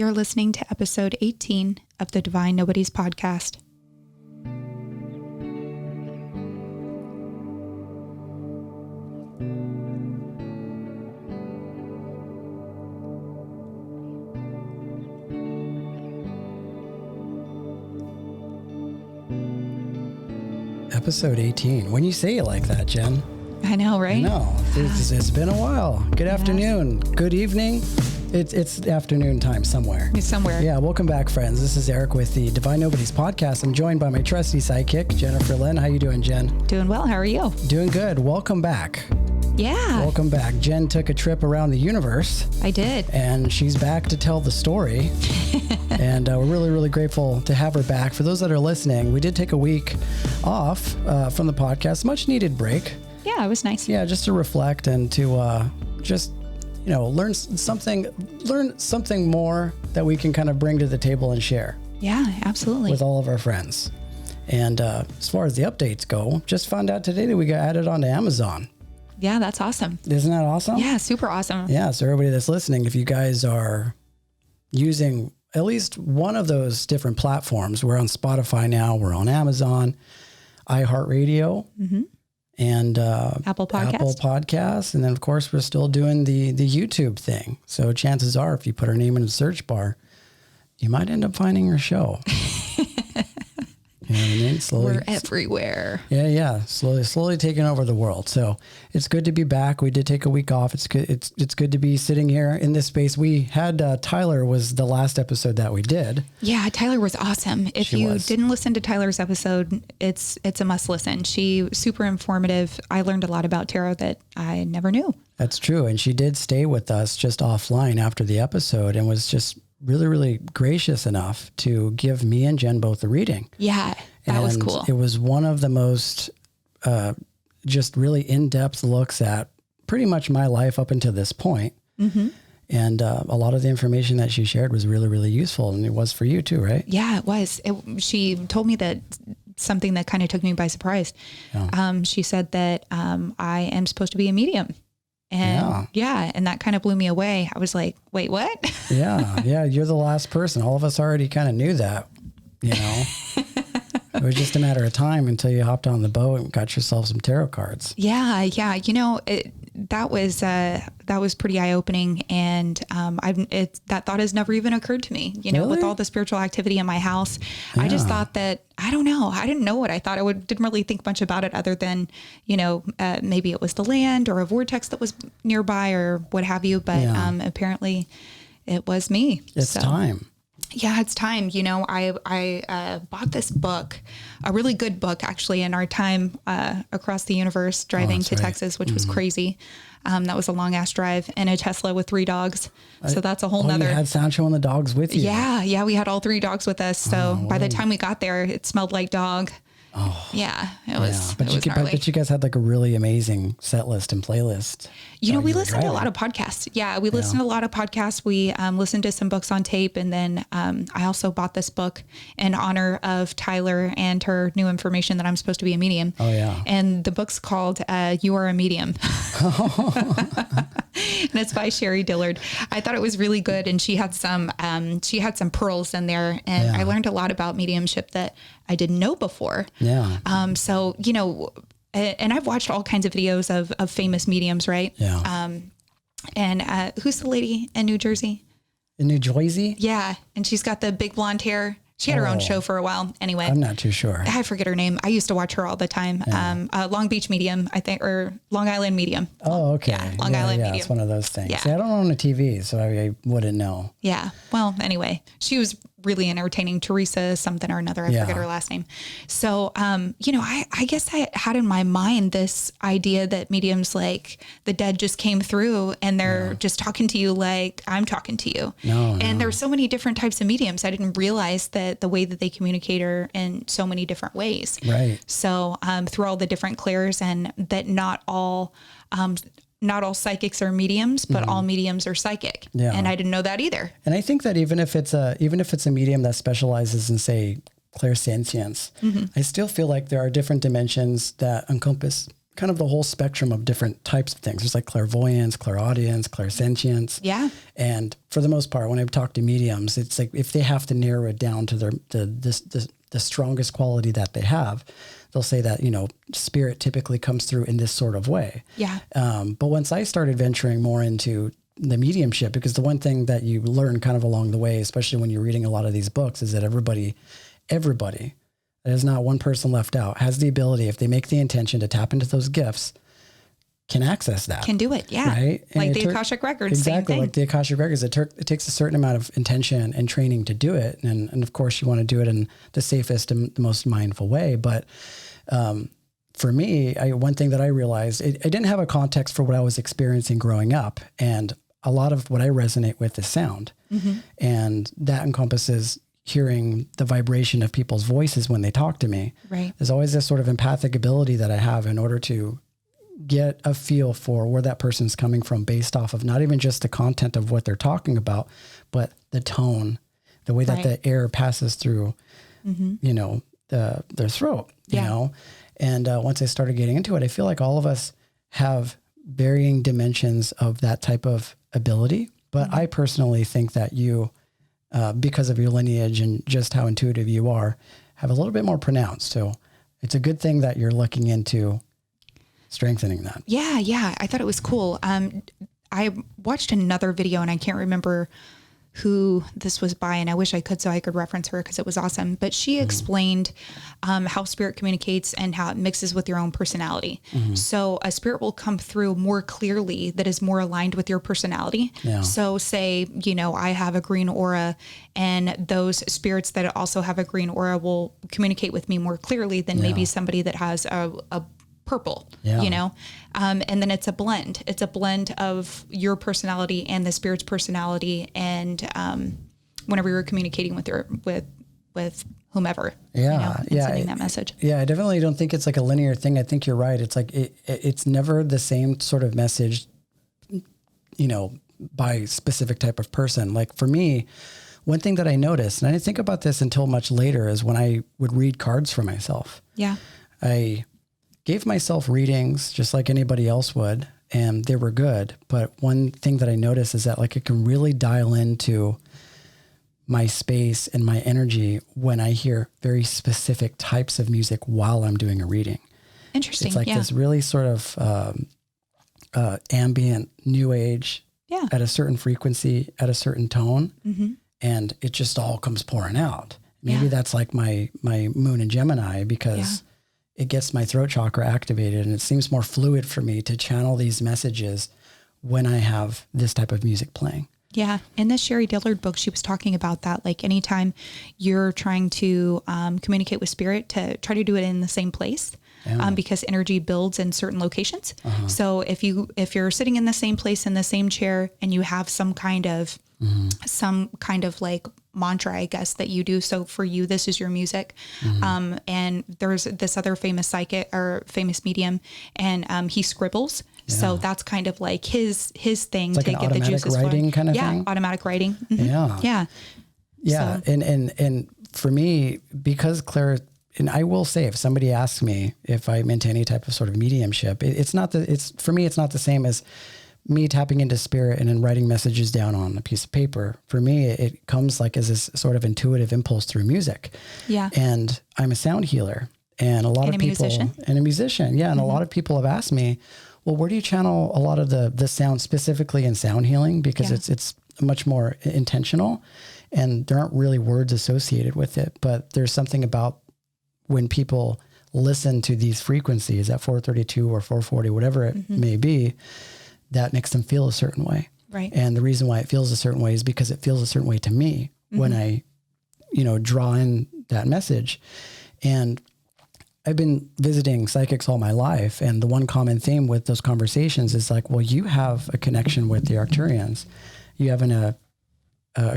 You're listening to episode 18 of the Divine Nobodies podcast. Episode 18. When you say it like that, Jen. I know, right? I know. It's been a while. Good afternoon. Good evening. It's afternoon time somewhere. It's somewhere. Yeah, welcome back, friends. This is Eric with the Divine Nobodies podcast. I'm joined by my trusty sidekick, Jennifer Lynn. How you doing, Jen? Doing well. How are you? Doing good. Welcome back. Yeah. Welcome back. Jen took a trip around the universe. I did. And she's back to tell the story. And we're really, really grateful to have her back. For those that are listening, we did take a week off from the podcast. Much needed break. Yeah, it was nice. Yeah, just to reflect and to just, you know, learn something more that we can kind of bring to the table and share. Yeah, absolutely. With all of our friends. And as far as the updates go, just found out today that we got added onto Amazon. Yeah, that's awesome. Isn't that awesome? Yeah, super awesome. Yeah, so everybody that's listening, if you guys are using at least one of those different platforms, we're on Spotify now, we're on Amazon, iHeartRadio, and Apple Podcasts. And then, of course, we're still doing the YouTube thing. So chances are, if you put our name in the search bar, you might end up finding our show. You know what I mean? Slowly, we're everywhere. Yeah. Slowly taking over the world. So it's good to be back. We did take a week off. It's good. It's good to be sitting here in this space. We had Tyler was the last episode that we did. Yeah, Tyler was awesome. If you didn't listen to Tyler's episode, it's a must listen. She super informative. I learned a lot about tarot that I never knew. That's true. And she did stay with us just offline after the episode and was just really, really gracious enough to give me and Jen both a reading. Yeah, that was cool. It was one of the most just really in-depth looks at pretty much my life up until this point. And a lot of the information that she shared was really, really useful. And it was for you too, right? Yeah, it was. She told me that something that kind of took me by surprise. Yeah. She said that I am supposed to be a medium. And and that kind of blew me away. I was like, wait, what? Yeah. You're the last person. All of us already kind of knew that, you know. It was just a matter of time until you hopped on the boat and got yourself some tarot cards. Yeah. You know, that was pretty eye-opening. And that thought has never even occurred to me, you know, Really? with all the spiritual activity in my house. Yeah. I just thought that, I don't know. I didn't know what I thought. Didn't really think much about it other than, you know, maybe it was the land or a vortex that was nearby or what have you. But apparently it was me. It's time. Yeah, it's time. You know, I bought this book, a really good book, actually, in our time across the universe, driving to Texas, which was crazy. That was a long ass drive, and a Tesla with 3 dogs. So that's a whole nother. You had Sancho and the dogs with you. Yeah, we had all 3 dogs with us. So by the time we got there, it smelled like dog. Oh, yeah, it was. But you guys had like a really amazing set list and playlist. You know, we listened to a lot of podcasts. Yeah, we listened to a lot of podcasts. We listened to some books on tape. And then I also bought this book in honor of Tyler and her new information that I'm supposed to be a medium. Oh, yeah. And the book's called You Are a Medium. And it's by Sherry Dillard. I thought it was really good. And she had some pearls in there. And I learned a lot about mediumship that I didn't know before. Yeah. So, you know, and I've watched all kinds of videos of famous mediums, right? Yeah. And who's the lady in New Jersey? In New Jersey? Yeah. And she's got the big blonde hair. She had her own show for a while. Anyway. I'm not too sure. I forget her name. I used to watch her all the time. Yeah. Long Beach Medium, I think, or Long Island Medium. Oh, okay. Yeah, Long Island Medium. It's one of those things. Yeah. See, I don't own a TV, so I wouldn't know. Yeah. Well, anyway, she was really entertaining. Teresa something or another. I forget her last name. So, you know, I guess I had in my mind this idea that mediums, like the dead, just came through and they're just talking to you like I'm talking to you. And there's so many different types of mediums. I didn't realize that the way that they communicate are in so many different ways. Right. So through all the different clairs, and that not all psychics are mediums, but all mediums are psychic. Yeah. And I didn't know that either. And I think that even if it's a medium that specializes in, say, clairsentience, I still feel like there are different dimensions that encompass kind of the whole spectrum of different types of things. There's like clairvoyance, clairaudience, clairsentience. Yeah. And for the most part, when I talk to mediums, it's like if they have to narrow it down to the strongest quality that they have, they'll say that, you know, spirit typically comes through in this sort of way. Yeah. But once I started venturing more into the mediumship, because the one thing that you learn kind of along the way, especially when you're reading a lot of these books, is that everybody, there's not one person left out, has the ability, if they make the intention to tap into those gifts, can access that. Can do it. Yeah. Right. Like the Akashic Records. Exactly. Same Like the Akashic Records. It takes a certain amount of intention and training to do it. And of course you want to do it in the safest and the most mindful way. But, for me, one thing that I realized, I didn't have a context for what I was experiencing growing up. And a lot of what I resonate with is sound. Mm-hmm. And that encompasses hearing the vibration of people's voices when they talk to me. Right. There's always this sort of empathic ability that I have in order to get a feel for where that person's coming from based off of not even just the content of what they're talking about, but the tone, the way that the air passes through, you know, their throat, you know? And once I started getting into it, I feel like all of us have varying dimensions of that type of ability. But I personally think that you, because of your lineage and just how intuitive you are, have a little bit more pronounced. So it's a good thing that you're looking into strengthening that. Yeah. Yeah. I thought it was cool. I watched another video and I can't remember who this was by, and I wish I could, so I could reference her because it was awesome. But she explained how spirit communicates and how it mixes with your own personality. So a spirit will come through more clearly that is more aligned with your personality. Yeah. So say, you know, I have a green aura, and those spirits that also have a green aura will communicate with me more clearly than maybe somebody that has a purple, you know? And then it's a blend. It's a blend of your personality and the spirit's personality. And whenever you're communicating with whomever, you know, and sending that message. Yeah, I definitely don't think it's like a linear thing. I think you're right. It's like, it's never the same sort of message, you know, by specific type of person. Like for me, one thing that I noticed, and I didn't think about this until much later, is when I would read cards for myself. Yeah. I gave myself readings just like anybody else would, and they were good. But one thing that I noticed is that like it can really dial into my space and my energy when I hear very specific types of music while I'm doing a reading. Interesting. It's like this really sort of ambient new age at a certain frequency, at a certain tone. And it just all comes pouring out. Maybe that's like my moon in Gemini, because it gets my throat chakra activated, and it seems more fluid for me to channel these messages when I have this type of music playing. Yeah. In the Sherry Dillard book, she was talking about that. Like anytime you're trying to communicate with spirit, to try to do it in the same place. Because energy builds in certain locations. So if you're sitting in the same place in the same chair, and you have some kind of like mantra, I guess, that you do. So for you, this is your music. And there's this other famous psychic or famous medium, and he scribbles. So that's kind of like his thing like to get the juices flowing. Kind of thing. Automatic writing. Yeah. So. And for me, because Claire, and I will say, if somebody asks me if I'm into any type of sort of mediumship, for me, it's not the same as me tapping into spirit and then writing messages down on a piece of paper. For me, it comes like as this sort of intuitive impulse through music. Yeah. And I'm a sound healer, and a lot of people, and a musician. Yeah. And a lot of people have asked me, well, where do you channel a lot of the sound, specifically in sound healing? Because it's much more intentional, and there aren't really words associated with it, but there's something about when people listen to these frequencies at 432 or 440, whatever it may be, that makes them feel a certain way. Right. And the reason why it feels a certain way is because it feels a certain way to me when I, draw in that message. And I've been visiting psychics all my life. And the one common theme with those conversations is like, well, you have a connection with the Arcturians. You have a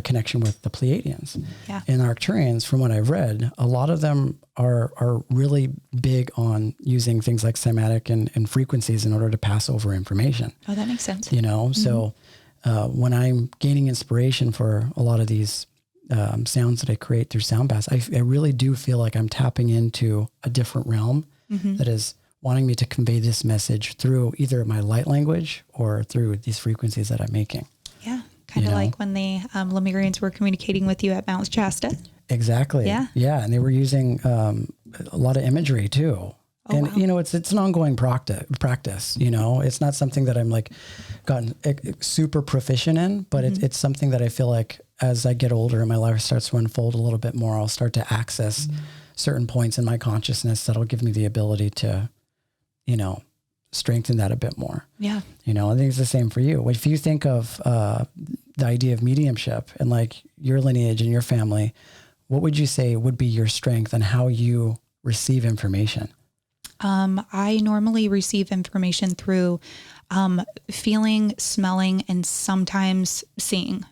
connection with the Pleiadians. Yeah. And Arcturians, from what I've read, a lot of them are really big on using things like cymatic and frequencies in order to pass over information. Oh, that makes sense. So when I'm gaining inspiration for a lot of these sounds that I create through sound baths, I really do feel like I'm tapping into a different realm that is wanting me to convey this message through either my light language or through these frequencies that I'm making. Yeah. Kind of like when the Lemurians were communicating with you at Mount Shasta. Exactly. Yeah. Yeah. And they were using a lot of imagery too. And, wow. you know, it's an ongoing practice, you know, it's not something that I'm like gotten super proficient in, but it's something that I feel like as I get older and my life starts to unfold a little bit more, I'll start to access certain points in my consciousness that'll give me the ability to, you know, strengthen that a bit more. Yeah. You know, I think it's the same for you. If you think of the idea of mediumship and like your lineage and your family, what would you say would be your strength and how you receive information? I normally receive information through feeling, smelling, and sometimes seeing.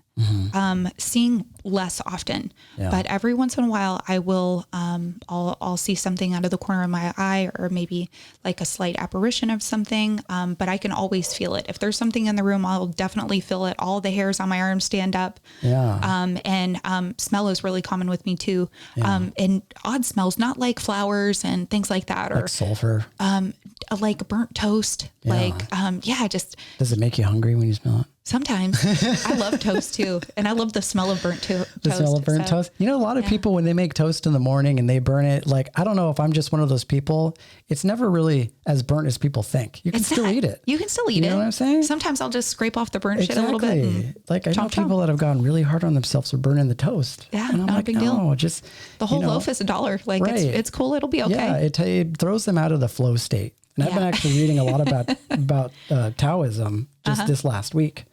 Seeing less often, but every once in a while I will, I'll see something out of the corner of my eye or maybe like a slight apparition of something. But I can always feel it. If there's something in the room, I'll definitely feel it. All the hairs on my arm stand up. And smell is really common with me too. And odd smells, not like flowers and things like that, or like sulfur, like burnt toast. Just. Does it make you hungry when you smell it? Sometimes. I love toast too. And I love the smell of burnt toast. The smell of burnt toast. You know, a lot of people, when they make toast in the morning and they burn it, like, I don't know if I'm just one of those people. It's never really as burnt as people think. You can still eat it. You can still eat it. You know what I'm saying? Sometimes I'll just scrape off the burnt shit a little bit. And like I know people that have gone really hard on themselves for burning the toast. Yeah, and I'm not like, a big deal. Just the whole loaf is $1. Like it's cool. It'll be okay. Yeah, it throws them out of the flow state. And I've been actually reading a lot about Taoism just this last week.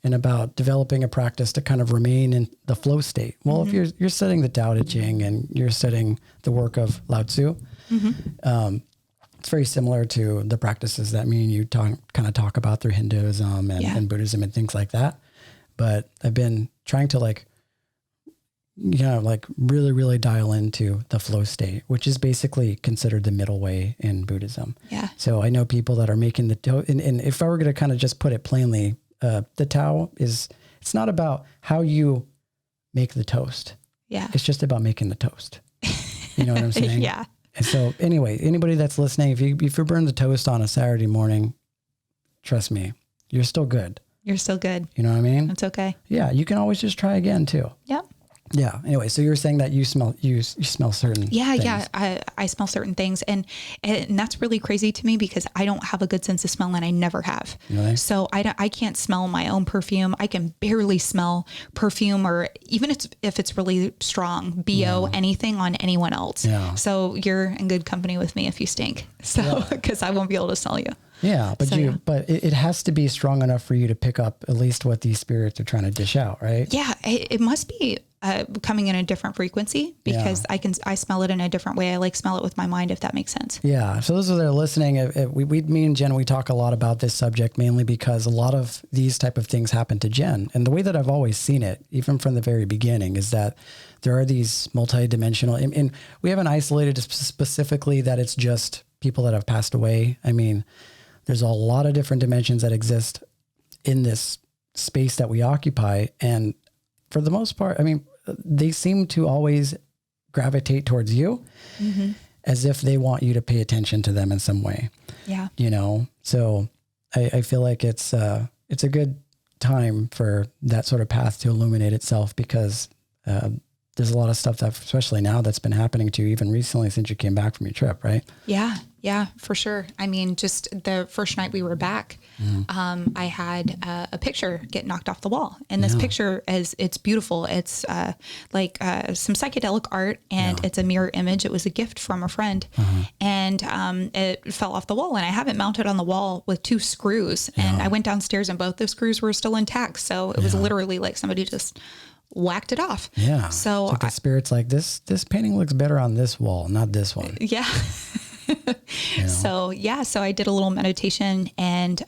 And about developing a practice to kind of remain in the flow state. Well, if you're studying the Tao Te Ching and you're studying the work of Lao Tzu, it's very similar to the practices that me and you kind of talk about through Hinduism and Buddhism and things like that. But I've been trying to really, really dial into the flow state, which is basically considered the middle way in Buddhism. Yeah. So I know people that are making and if I were going to kind of just put it plainly, the Tao it's not about how you make the toast. Yeah. It's just about making the toast. You know what I'm saying? Yeah. And so anyway, anybody that's listening, if you burn the toast on a Saturday morning, trust me, you're still good. You're still good. You know what I mean? That's okay. Yeah. You can always just try again too. Yep. Yeah. Anyway, so you were saying that you smell certain things. Yeah. I smell certain things, and that's really crazy to me because I don't have a good sense of smell, and I never have. Really? So I can't smell my own perfume. I can barely smell perfume, or even if it's really strong, BO, anything on anyone else. Yeah. So you're in good company with me if you stink. So because I won't be able to smell you. Yeah, but but it has to be strong enough for you to pick up at least what these spirits are trying to dish out, right? Yeah, it must be coming in a different frequency because I smell it in a different way. I smell it with my mind, if that makes sense. Yeah. So those that are listening, me and Jen, we talk a lot about this subject mainly because a lot of these type of things happen to Jen. And the way that I've always seen it, even from the very beginning, is that there are these multidimensional, and we haven't isolated specifically that it's just people that have passed away. I mean, there's a lot of different dimensions that exist in this space that we occupy. And for the most part, I mean, they seem to always gravitate towards you as if they want you to pay attention to them in some way. Yeah. You know, so I feel like it's a good time for that sort of path to illuminate itself because there's a lot of stuff that, especially now, that's been happening to you even recently since you came back from your trip, right? Yeah. Yeah, for sure. I mean, just the first night we were back, I had a picture get knocked off the wall. And this picture it's beautiful. It's some psychedelic art, and it's a mirror image. It was a gift from a friend, and it fell off the wall. And I have it mounted on the wall with 2 screws. And I went downstairs and both the screws were still intact. So it was literally like somebody just whacked it off. Yeah. So the spirit's like, this painting looks better on this wall, not this one. Yeah. So I did a little meditation and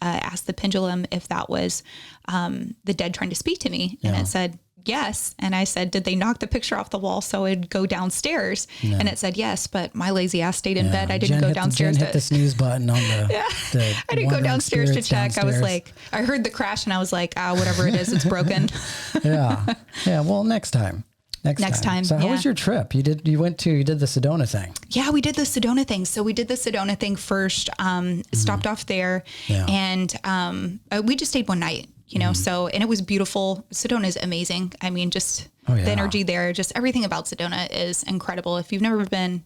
asked the pendulum if that was the dead trying to speak to me. And it said, yes. And I said, did they knock the picture off the wall so it'd go downstairs? No. And it said, yes, but my lazy ass stayed in bed. I didn't go downstairs. Jen hit the snooze button on the, I didn't go downstairs to check. I was like, I heard the crash and I was like, whatever it is, it's broken. Yeah. Well, next time. Next time. So how was your trip? You did the Sedona thing. Yeah, we did the Sedona thing. So we did the Sedona thing first, stopped off there and we just stayed one night, you know, so, and it was beautiful. Sedona is amazing. I mean, just the energy there, just everything about Sedona is incredible. If you've never been,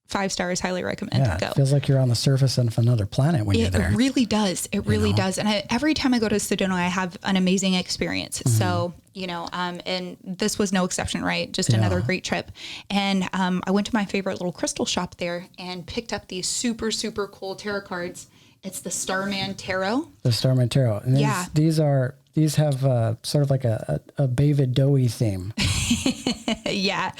5 stars, highly recommend to go. It feels like you're on the surface of another planet when you're there. It really does. It really does. And every time I go to Sedona, I have an amazing experience. So, you know, and this was no exception, right? Just another great trip. And I went to my favorite little crystal shop there and picked up these super, super cool tarot cards. It's the Starman Tarot. The Starman Tarot. And these have sort of like a David Bowie theme. Yeah,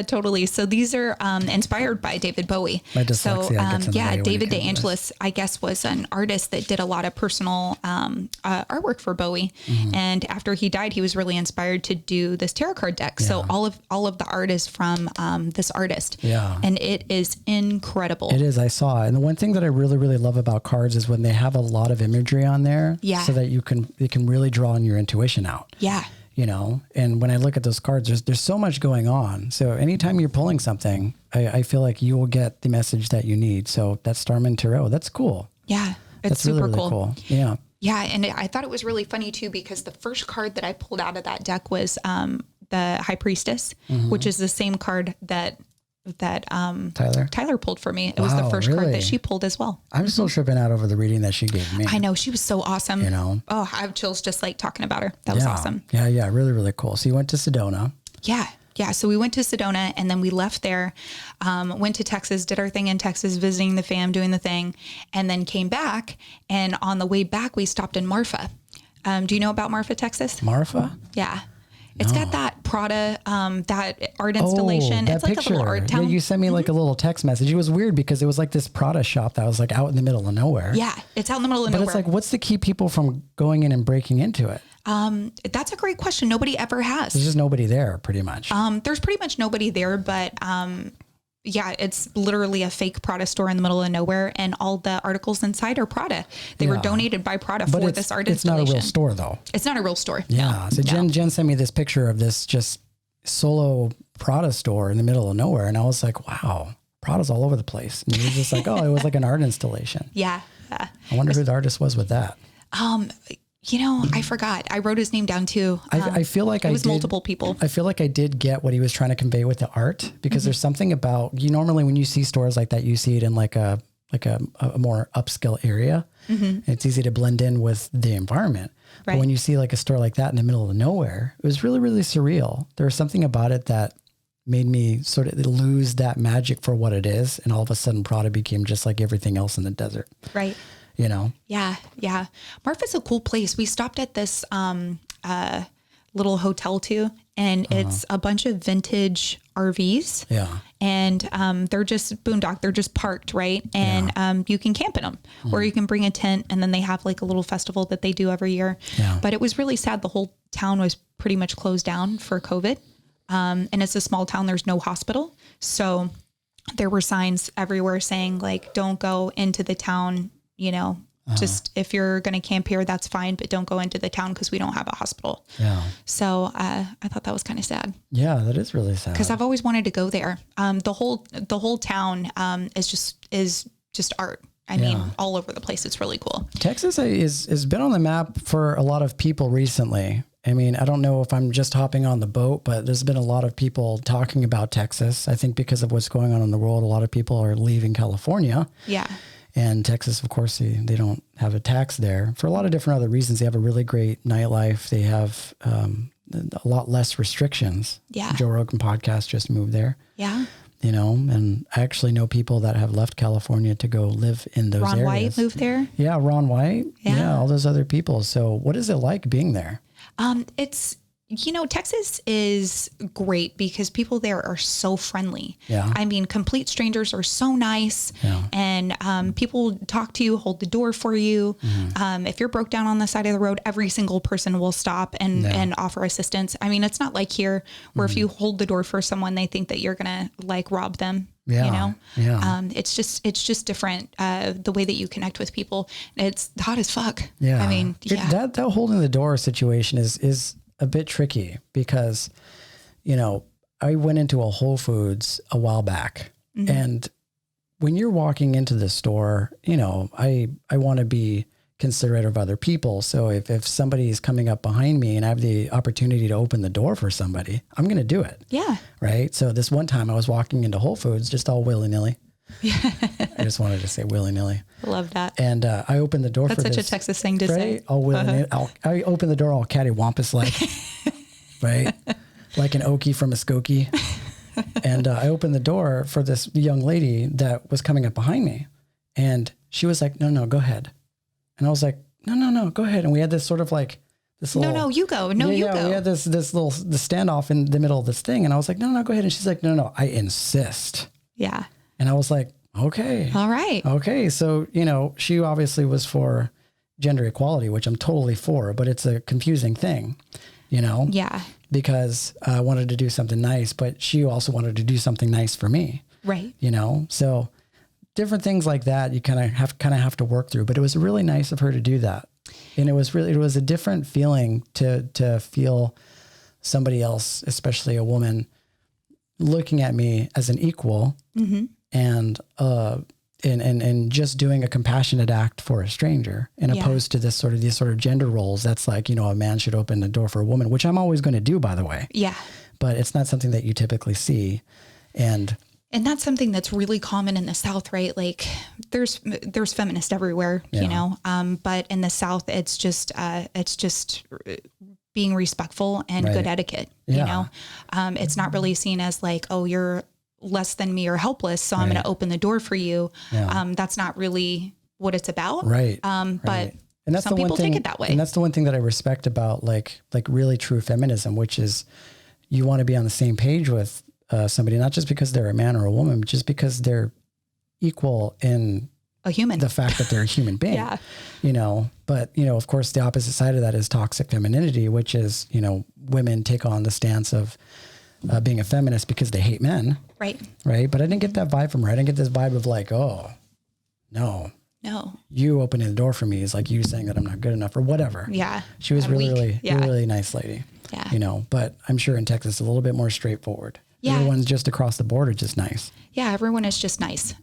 totally. So these are inspired by David Bowie. My dyslexia gets in David DeAngelis, I guess, was an artist that did a lot of personal artwork for Bowie. And after he died, he was really inspired to do this tarot card deck. So all of the art is from this artist. Yeah, and it is incredible. It is. I saw it. And the one thing that I really, really love about cards is when they have a lot of imagery on there. Yeah. So that you can really draw on your intuition out. Yeah. You know, and when I look at those cards, there's so much going on. So anytime you're pulling something, I feel like you will get the message that you need. So that's Starman Tarot. That's cool. Yeah. That's super really, really cool. Yeah. Yeah. And I thought it was really funny too, because the first card that I pulled out of that deck was the High Priestess, which is the same card that Tyler pulled for me. It was the first card that she pulled as well. I'm still tripping out over the reading that she gave me. I know, she was so awesome. You know, oh, I have chills just like talking about her. That was awesome. Yeah, really, really cool. So you went to Sedona. Yeah. So we went to Sedona and then we left there, went to Texas, did our thing in Texas, visiting the fam, doing the thing, and then came back. And on the way back, we stopped in Marfa. Do you know about Marfa, Texas? Marfa? Yeah. It's got that Prada, that art installation. That it's like picture. A little art town. Yeah, you sent me like a little text message. It was weird because it was like this Prada shop that was like out in the middle of nowhere. Yeah, it's out in the middle of nowhere. But it's like, what's to keep people from going in and breaking into it? That's a great question. Nobody ever has. There's just nobody there, pretty much. There's pretty much nobody there, but yeah, it's literally a fake Prada store in the middle of nowhere, and all the articles inside are Prada. They were donated by Prada for this art installation. It's not a real store, though. It's not a real store. Yeah. So Jen sent me this picture of this just solo Prada store in the middle of nowhere, and I was like, wow, Prada's all over the place. And it was just like, it was like an art installation. Yeah. I wonder who the artist was with that. You know, I forgot. I wrote his name down too. I feel like it was multiple people. I feel like I did get what he was trying to convey with the art, because there's something about, you normally when you see stores like that, you see it in like a more upscale area. It's easy to blend in with the environment. Right. But when you see like a store like that in the middle of nowhere, it was really, really surreal. There was something about it that made me sort of lose that magic for what it is. And all of a sudden Prada became just like everything else in the desert. Right. You know? Yeah. Marfa's a cool place. We stopped at this little hotel too, and it's a bunch of vintage RVs. Yeah. And they're just boondock. They're just parked, right? And you can camp in them, or you can bring a tent, and then they have like a little festival that they do every year. Yeah. But it was really sad. The whole town was pretty much closed down for COVID. And it's a small town. There's no hospital. So there were signs everywhere saying like, don't go into the town. You know, just if you're going to camp here, that's fine, but don't go into the town because we don't have a hospital. Yeah. So I thought that was kind of sad. Yeah, that is really sad. Because I've always wanted to go there. The whole town is just art. I mean, all over the place. It's really cool. Texas has been on the map for a lot of people recently. I mean, I don't know if I'm just hopping on the boat, but there's been a lot of people talking about Texas. I think because of what's going on in the world, a lot of people are leaving California. Yeah. And Texas, of course, they don't have a tax there for a lot of different other reasons. They have a really great nightlife. They have a lot less restrictions. Yeah. Joe Rogan podcast just moved there. Yeah. You know, and I actually know people that have left California to go live in those areas. Ron White moved there. Yeah, Ron White. Yeah, all those other people. So what is it like being there? Texas is great because people there are so friendly. Yeah. I mean, complete strangers are so nice, and people talk to you, hold the door for you. If you're broke down on the side of the road, every single person will stop and offer assistance. I mean, it's not like here where if you hold the door for someone, they think that you're going to like rob them. Yeah. You know, it's just different. The way that you connect with people, it's hot as fuck. Yeah. I mean, that holding the door situation is a bit tricky because, you know, I went into a Whole Foods a while back, and when you're walking into the store, you know, I want to be considerate of other people. So if somebody is coming up behind me and I have the opportunity to open the door for somebody, I'm going to do it. Yeah. Right. So this one time I was walking into Whole Foods, just all willy-nilly. Yeah. I just wanted to say willy-nilly. I love that. And I opened the door. That's such a Texas thing to say. All willy-nilly. I opened the door all cattywampus like, right? Like an Okie from a Skokie. And I opened the door for this young lady that was coming up behind me. And she was like, no, go ahead. And I was like, no, go ahead. And we had this sort of like, this little. No, you go. No, you go. We had this little, the standoff in the middle of this thing. And I was like, no, go ahead. And she's like, no, I insist. Yeah. And I was like, okay. All right. Okay. So, you know, she obviously was for gender equality, which I'm totally for, but it's a confusing thing, you know? Yeah. Because I wanted to do something nice, but she also wanted to do something nice for me. Right. You know? So different things like that you kind of have to work through, but it was really nice of her to do that. And it was a different feeling to feel somebody else, especially a woman, looking at me as an equal and just doing a compassionate act for a stranger, and opposed to these sort of gender roles. That's like, you know, a man should open the door for a woman, which I'm always going to do, by the way. Yeah. But it's not something that you typically see. And that's something that's really common in the South, right? Like there's feminists everywhere, you know, but in the South, it's just being respectful and good etiquette, you know. It's not really seen as like, oh, you're less than me or helpless, so I'm going to open the door for you. That's not really what it's about. Right. But and that's some people take it that way. And that's the one thing that I respect about like really true feminism, which is you want to be on the same page with somebody, not just because they're a man or a woman, but just because they're equal in a human, the fact that they're a human being, you know. But, you know, of course, the opposite side of that is toxic femininity, which is, you know, women take on the stance of being a feminist because they hate men. Right. Right. But I didn't get that vibe from her. I didn't get this vibe of like, oh, no, you opening the door for me is like you saying that I'm not good enough or whatever. Yeah. She was really nice lady. Yeah. You know, but I'm sure in Texas, it's a little bit more straightforward. Yeah. Everyone's just across the border, just nice. Yeah. Everyone is just nice.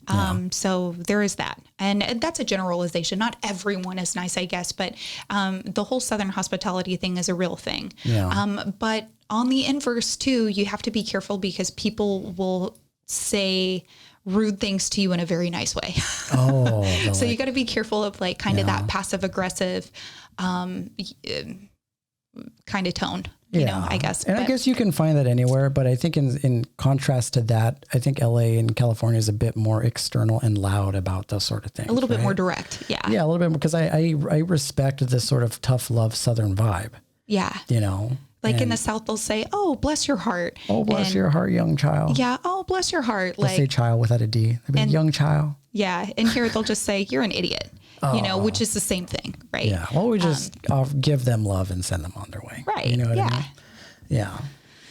So there is that. And that's a generalization. Not everyone is nice, I guess, but the whole Southern hospitality thing is a real thing. Yeah. But on the inverse too, you have to be careful because people will say rude things to you in a very nice way. Oh, so you got to be careful of like kind of that passive aggressive kind of tone. You know, I guess. And I guess you can find that anywhere, but I think in contrast to that, I think LA and California is a bit more external and loud about those sort of things. A little bit more direct. Yeah. Yeah. A little bit more, because I respect this sort of tough love Southern vibe. Yeah. You know, like in the South, they'll say, oh, bless your heart. Oh, bless your heart, young child. Yeah. Oh, bless your heart. They'll say child without a D. They'll be young child. Yeah. And here they'll just say, you're an idiot. You know, which is the same thing, right? Yeah. Well, we just give them love and send them on their way. Right. You know what I mean? Yeah.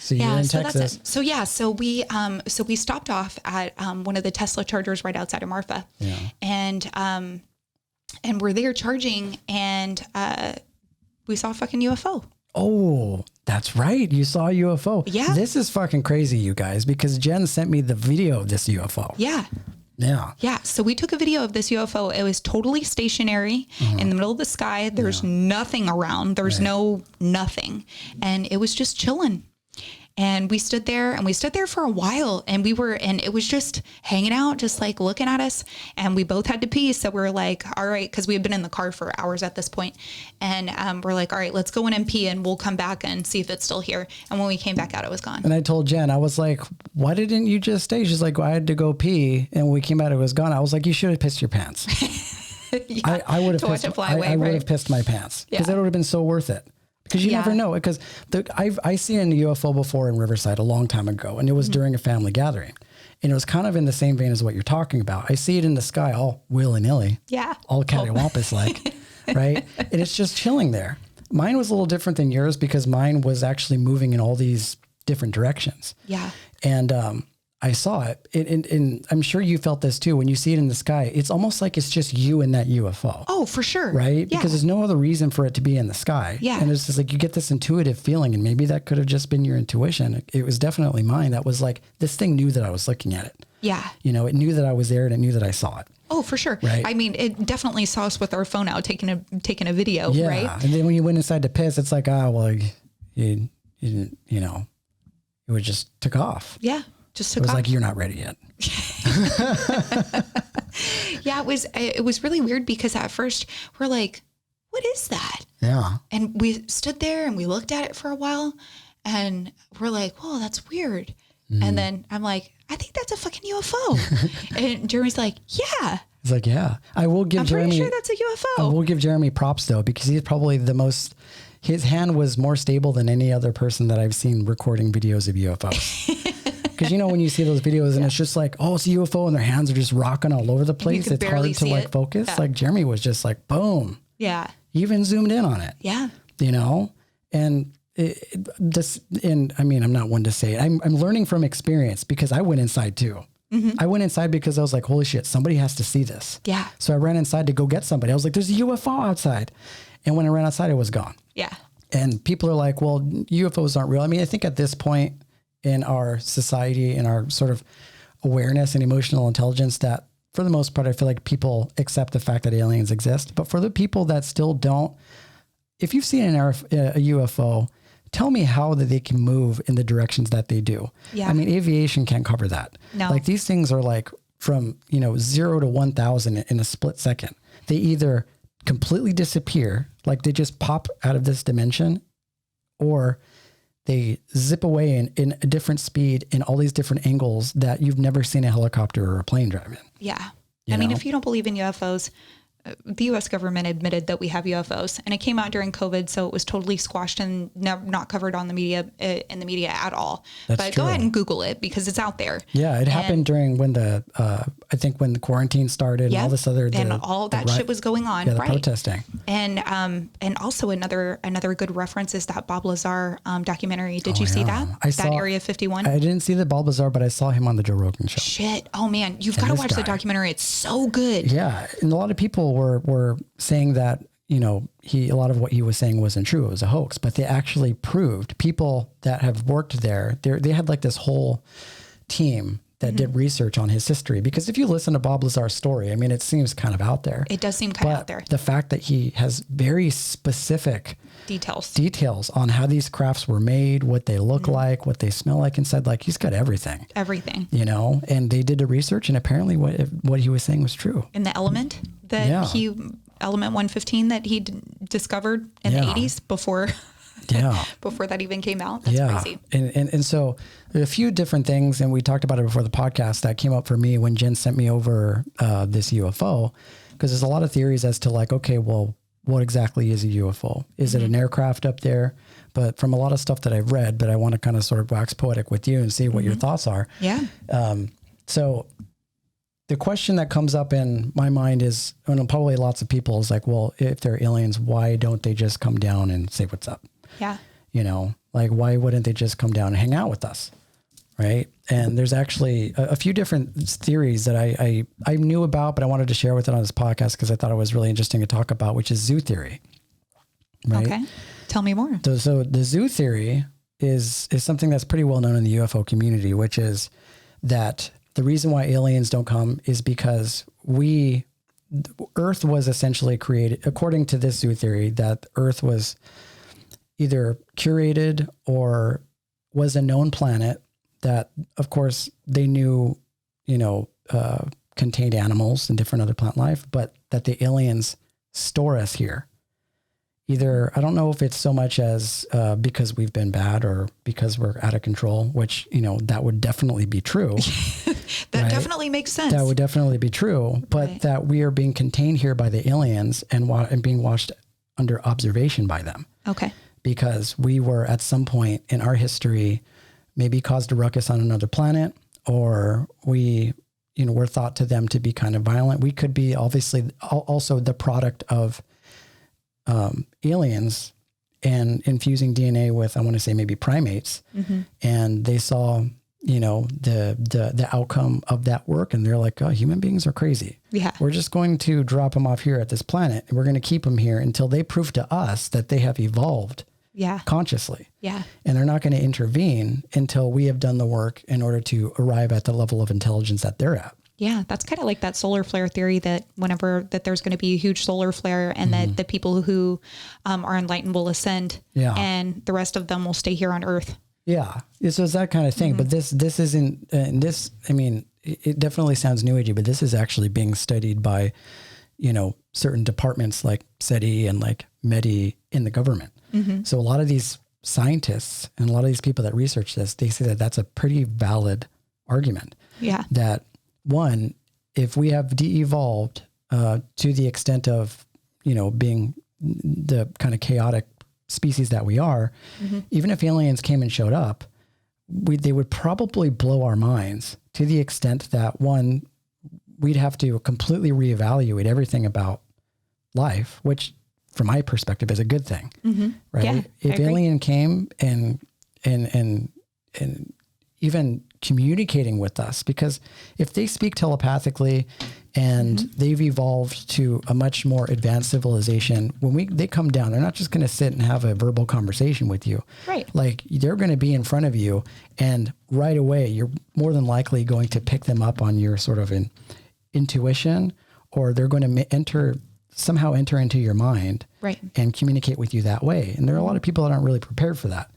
So you're in Texas. So we stopped off at one of the Tesla chargers right outside of Marfa. Yeah. And we're there charging, and we saw a fucking UFO. Oh, that's right. You saw a UFO. Yeah. This is fucking crazy, you guys, because Jenn sent me the video of this UFO. Yeah. Yeah. Yeah. So we took a video of this UFO. It was totally stationary in the middle of the sky. There's nothing around. There's nothing. And it was just chilling. And we stood there for a while, and it was just hanging out, just like looking at us, and we both had to pee. So we were like, all right, cause we had been in the car for hours at this point. And, we're like, all right, let's go in and pee, and we'll come back and see if it's still here. And when we came back out, it was gone. And I told Jenn, I was like, why didn't you just stay? She's like, well, I had to go pee. And when we came out, it was gone. I was like, you should have pissed your pants. I would have pissed my pants, because it would have been so worth it. Because you never know. Because I seen a UFO before in Riverside a long time ago, and it was during a family gathering. And it was kind of in the same vein as what you're talking about. I see it in the sky all willy-nilly. Yeah. All cattywampus like, right? And it's just chilling there. Mine was a little different than yours, because mine was actually moving in all these different directions. Yeah. And I saw it. And I'm sure you felt this too. When you see it in the sky, it's almost like it's just you and that UFO. Oh, for sure. Right? Yeah. Because there's no other reason for it to be in the sky. Yeah. And it's just like you get this intuitive feeling, and maybe that could have just been your intuition. It was definitely mine. That was like, this thing knew that I was looking at it. Yeah. You know, it knew that I was there, and it knew that I saw it. Oh, for sure. Right. I mean, it definitely saw us with our phone out taking a video, Yeah. right? And then when you went inside to piss, it's like, you didn't, you know, it would just took off. Yeah. Just It took was off. like, you're not ready yet. Yeah, it was really weird because at first we're like, what is that? Yeah. And we stood there and we looked at it for a while and we're like, whoa, that's weird. And then I'm like, I think that's a fucking UFO. And Jeremy's like, yeah. It's like, yeah, I will give I'm Jeremy. pretty sure that's a UFO. I will give Jeremy props though, because he's probably his hand was more stable than any other person that I've seen recording videos of UFOs. Because you know, when you see those videos and it's just like, oh, it's a UFO and their hands are just rocking all over the place. It's hard to like focus. Yeah. Like Jeremy was just like, boom. Yeah. He even zoomed in on it. Yeah. You know, and I'm not one to say it. I'm learning from experience because I went inside too. I went inside because I was like, holy shit, somebody has to see this. Yeah. So I ran inside to go get somebody. I was like, there's a UFO outside. And when I ran outside, it was gone. Yeah. And people are like, well, UFOs aren't real. I mean, I think at this point in our society, in our sort of awareness and emotional intelligence, that for the most part, I feel like people accept the fact that aliens exist. But for the people that still don't, if you've seen a UFO, tell me how that they can move in the directions that they do. Yeah. I mean, aviation can't cover that. No. Like these things are like from, 0 to 1,000 in a split second. They either completely disappear, like they just pop out of this dimension, or they zip away in a different speed in all these different angles that you've never seen a helicopter or a plane drive in. Yeah. You I mean, know? if you don't believe in UFOs, the U.S. government admitted that we have UFOs, and it came out during COVID, so it was totally squashed and not covered on the media at all. That's but true. go ahead and Google it because it's out there. Yeah, it happened during when I think when the quarantine started and all this other all that shit was going on. Yeah, the right. protesting. And also another good reference is that Bob Lazar documentary. Did you see that? I saw Area 51. I didn't see the Bob Lazar, but I saw him on the Joe Rogan show. Shit. Oh man, you've got to this watch the guy. documentary. It's so good. Yeah, and a lot of people were saying that a lot of what he was saying wasn't true. It was a hoax, but they actually proved, people that have worked there, they had like this whole team that did research on his history. Because if you listen to Bob Lazar's story, I mean, it seems kind of out there. It does seem kind of out there. The fact that he has very specific details on how these crafts were made, what they look like, what they smell like inside, like he's got everything. Everything. And they did the research, and apparently what he was saying was true. And the element that element 115 that he discovered in the 80s before before that even came out. That's crazy. And so a few different things, and we talked about it before the podcast, that came up for me when Jenn sent me over this UFO, because there's a lot of theories as to like, okay, well, what exactly is a UFO? Is it an aircraft up there? But from a lot of stuff that I've read, but I want to kind of sort of wax poetic with you and see what your thoughts are. Yeah. So the question that comes up in my mind is, and probably lots of people, is like, well, if they're aliens, why don't they just come down and say what's up? Yeah. Like why wouldn't they just come down and hang out with us? Right. And there's actually a few different theories that I knew about, but I wanted to share with it on this podcast because I thought it was really interesting to talk about, which is zoo theory. Right. Okay. Tell me more. So the zoo theory is something that's pretty well known in the UFO community, which is that the reason why aliens don't come is because Earth was essentially created, according to this zoo theory, that Earth was either curated or was a known planet that, of course, they knew, contained animals and different other plant life, but that the aliens store us here. Either, I don't know if it's so much as because we've been bad or because we're out of control, which, that would definitely be true. That definitely makes sense. That would definitely be true, but that we are being contained here by the aliens and being watched under observation by them. Okay. Because we were at some point in our history maybe caused a ruckus on another planet, or we, were thought to them to be kind of violent. We could be obviously also the product of aliens and infusing DNA with, I want to say maybe primates. And they saw, the outcome of that work. And they're like, oh, human beings are crazy. Yeah. We're just going to drop them off here at this planet, and we're going to keep them here until they prove to us that they have evolved consciously. Yeah. And they're not going to intervene until we have done the work in order to arrive at the level of intelligence that they're at. Yeah. That's kind of like that solar flare theory, that whenever that there's going to be a huge solar flare, and that the people who are enlightened will ascend, and the rest of them will stay here on Earth. Yeah. So it's that kind of thing. But this isn't, it definitely sounds new agey, but this is actually being studied by, certain departments like SETI and like METI in the government. So a lot of these scientists and a lot of these people that research this, they say that that's a pretty valid argument. Yeah. That one, if we have de-evolved to the extent of, being the kind of chaotic species that we are, even if aliens came and showed up, they would probably blow our minds to the extent that, one, we'd have to completely reevaluate everything about life, which from my perspective is a good thing, right? Yeah, if alien came and even communicating with us, because if they speak telepathically and they've evolved to a much more advanced civilization, when they come down, they're not just going to sit and have a verbal conversation with you. Right. Like, they're going to be in front of you, and right away, you're more than likely going to pick them up on your sort of intuition, or they're going to somehow enter into your mind, right, and communicate with you that way. And there are a lot of people that aren't really prepared for that.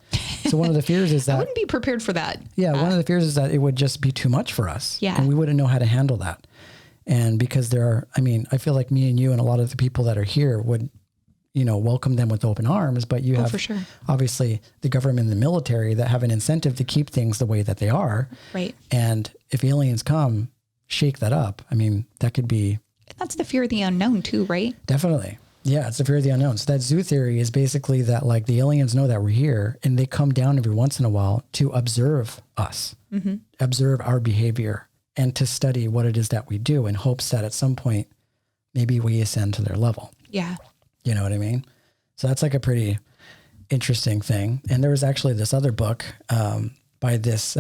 So one of the fears is that I wouldn't be prepared for that. Yeah. One of the fears is that it would just be too much for us. Yeah. And we wouldn't know how to handle that. And because I feel like me and you and a lot of the people that are here would, welcome them with open arms, but you have for sure, obviously the government and the military that have an incentive to keep things the way that they are. Right. And if aliens come, shake that up. That could be. That's the fear of the unknown too, right? Definitely. Yeah, it's the fear of the unknown. So that zoo theory is basically that, like, the aliens know that we're here, and they come down every once in a while to observe us, observe our behavior, and to study what it is that we do in hopes that at some point, maybe we ascend to their level. Yeah. You know what I mean? So that's like a pretty interesting thing. And there was actually this other book by this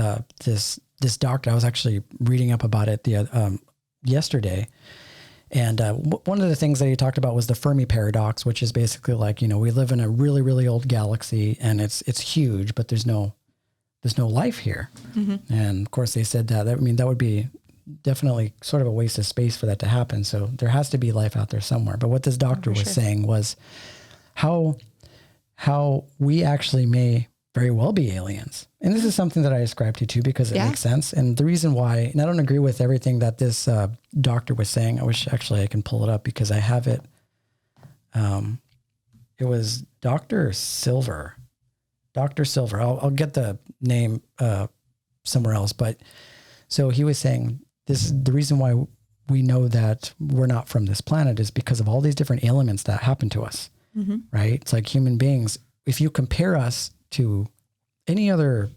doctor. I was actually reading up about it yesterday. And one of the things that he talked about was the Fermi paradox, which is basically like, we live in a really, really old galaxy, and it's huge, but there's no life here. And of course they said that would be definitely sort of a waste of space for that to happen. So there has to be life out there somewhere. But what this doctor was saying was how we actually may very well be aliens. And this is something that I ascribe to too, because it makes sense. And the reason why, and I don't agree with everything that this doctor was saying. I wish actually I can pull it up because I have it. It was Dr. Silver. I'll get the name somewhere else. But so he was saying this is the reason why we know that we're not from this planet is because of all these different ailments that happen to us, right? It's like human beings. If you compare us to any other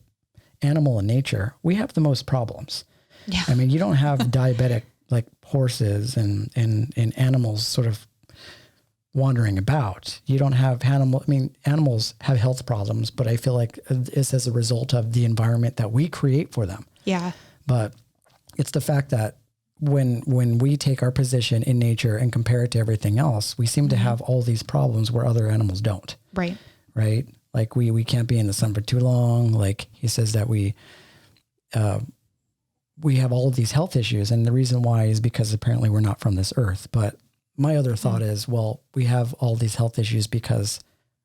animal in nature, we have the most problems. Yeah. You don't have diabetic like horses and animals sort of wandering about. You don't have animals have health problems, but I feel like it's as a result of the environment that we create for them. Yeah. But it's the fact that when we take our position in nature and compare it to everything else, we seem to have all these problems where other animals don't. Right. Right. Like we can't be in the sun for too long. Like he says that we have all of these health issues. And the reason why is because apparently we're not from this earth. But my other thought is, well, we have all these health issues because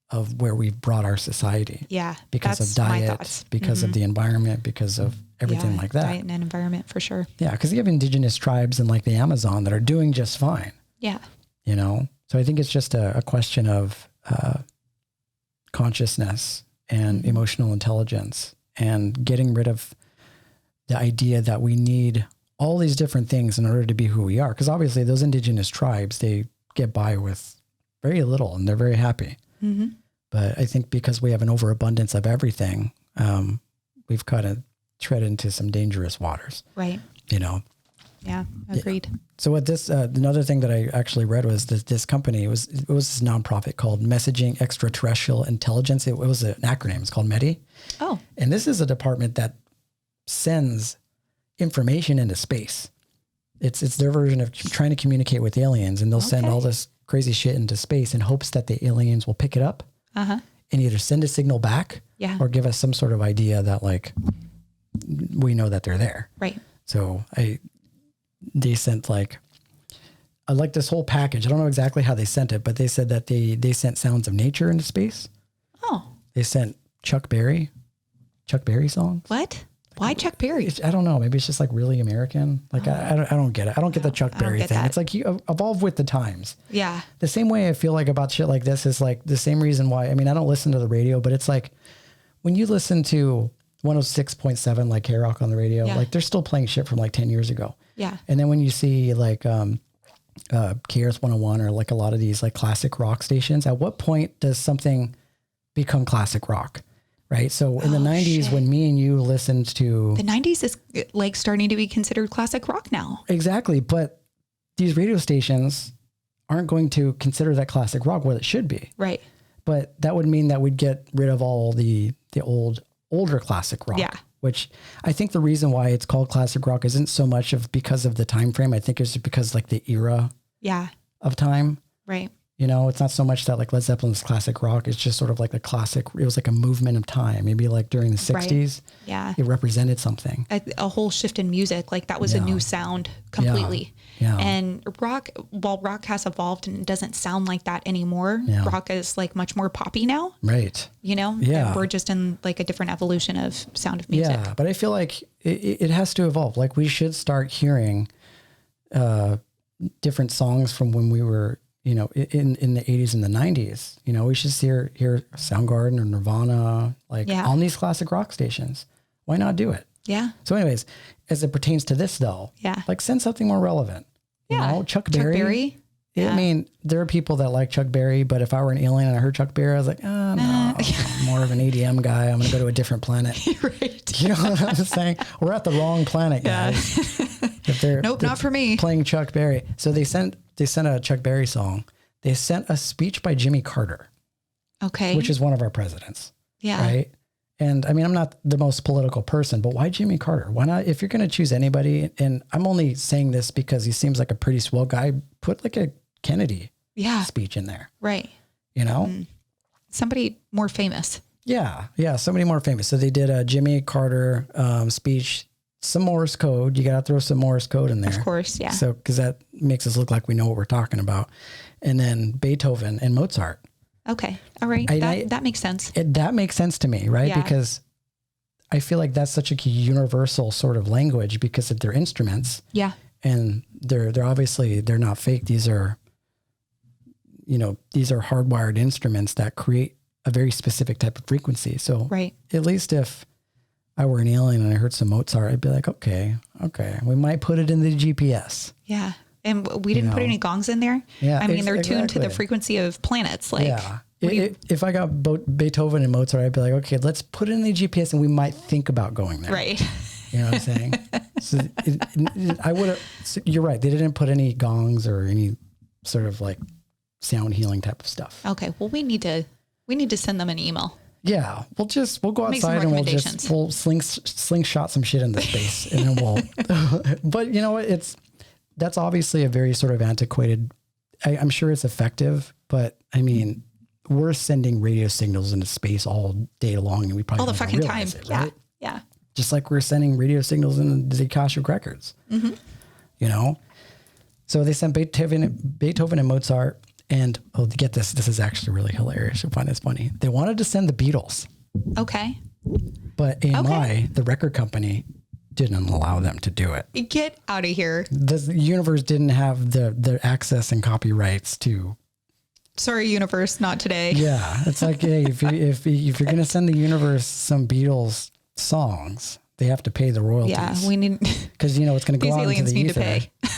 of where we've brought our society. Yeah. Because of diet, because of the environment, because of everything like that. Diet and environment for sure. Yeah. Because you have indigenous tribes in like the Amazon that are doing just fine. Yeah. So I think it's just a question of consciousness and emotional intelligence and getting rid of the idea that we need all these different things in order to be who we are. Because obviously those indigenous tribes, they get by with very little and they're very happy. But I think because we have an overabundance of everything, we've kind of tread into some dangerous waters. Right. Yeah, agreed. Yeah. So what this, another thing that I actually read was that this company, it was this nonprofit called Messaging Extraterrestrial Intelligence. It was an acronym. It's called METI. Oh. And this is a department that sends information into space. It's their version of trying to communicate with aliens, and they'll send all this crazy shit into space in hopes that the aliens will pick it up and either send a signal back or give us some sort of idea that like we know that they're there. Right. So they sent like this whole package. I don't know exactly how they sent it, but they said that they sent sounds of nature into space. Oh. They sent Chuck Berry songs. What? Why Chuck Berry? I don't know. Maybe it's just like really American. Like I don't get it. I don't get the Chuck Berry thing. That. It's like you evolve with the times. Yeah. The same way I feel like about shit like this is like the same reason why, I mean, I don't listen to the radio, but it's like when you listen to 106.7 like K-Rock on the radio, like they're still playing shit from like 10 years ago. Yeah. And then when you see like KRS 101 or like a lot of these like classic rock stations, at what point does something become classic rock? Right. So in the 90s, when me and you listened to... The 90s is like starting to be considered classic rock now. Exactly. But these radio stations aren't going to consider that classic rock what it should be. Right. But that would mean that we'd get rid of all the older classic rock. Yeah. Which I think the reason why it's called classic rock isn't so much of because of the time frame. I think it's because like the era of time. Right. You know, it's not so much that like Led Zeppelin's classic rock. It's just sort of like a classic. It was like a movement of time. Maybe like during the 60s. Yeah. It represented something. A whole shift in music. Like that was a new sound completely. Yeah. And rock, while rock has evolved and doesn't sound like that anymore, rock is like much more poppy now. Right. You know? Yeah. And we're just in like a different evolution of sound of music. Yeah. But I feel like it has to evolve. Like we should start hearing different songs from when we were, you know, in the 80s and the 90s. You know, we should hear Soundgarden or Nirvana, like on these classic rock stations. Why not do it? Yeah. So anyways, as it pertains to this though, like send something more relevant. You know, Chuck Berry. I mean, there are people that like Chuck Berry, but if I were an alien and I heard Chuck Berry, I was like, oh, no, I'm more of an EDM guy. I'm going to go to a different planet. Right. You know what I'm saying? We're at the wrong planet, guys. If they're not for me. Playing Chuck Berry. So they sent a Chuck Berry song. They sent a speech by Jimmy Carter. Okay. Which is one of our presidents. Yeah. Right. And I mean, I'm not the most political person, but why Jimmy Carter? Why not? If you're going to choose anybody, and I'm only saying this because he seems like a pretty swell guy, put like a Kennedy speech in there. Right. You know? Somebody more famous. Yeah. Yeah. Somebody more famous. So they did a Jimmy Carter speech, some Morse code. You got to throw some Morse code in there. Of course. Yeah. So, cause that makes us look like we know what we're talking about. And then Beethoven and Mozart. Okay. All right. That makes sense. That makes sense to me, right? Yeah. Because I feel like that's such a universal sort of language because of their instruments. Yeah. And they're obviously, they're not fake. These are hardwired instruments that create a very specific type of frequency. So at least if I were an alien and I heard some Mozart, I'd be like, okay, we might put it in the GPS. Yeah. And we didn't put any gongs in there. Yeah. I mean, they're tuned to the frequency of planets. Like, yeah. If I got Beethoven and Mozart, I'd be like, okay, let's put it in the GPS and we might think about going there. Right. You know what I'm saying? So I would have, you're right. They didn't put any gongs or any sort of like sound healing type of stuff. Okay. Well, we need to send them an email. Yeah. We'll go outside and we'll slingshot some shit into space and then but you know what? That's obviously a very sort of antiquated, I'm sure it's effective, but I mean, we're sending radio signals into space all day long and we probably all the fucking time. It, right? Yeah. Just like we're sending radio signals into the Akashic Records, you know? So they sent Beethoven and Mozart and, get this. This is actually really hilarious. You'll find this funny. They wanted to send the Beatles. Okay. But AMI, the record company, didn't allow them to do it. Get out of here. The universe didn't have the access and copyrights to. Sorry, universe, not today. Yeah. It's like, hey, if you're going to send the universe some Beatles songs, they have to pay the royalties. Yeah, we need. Because, it's going to go out into the ether.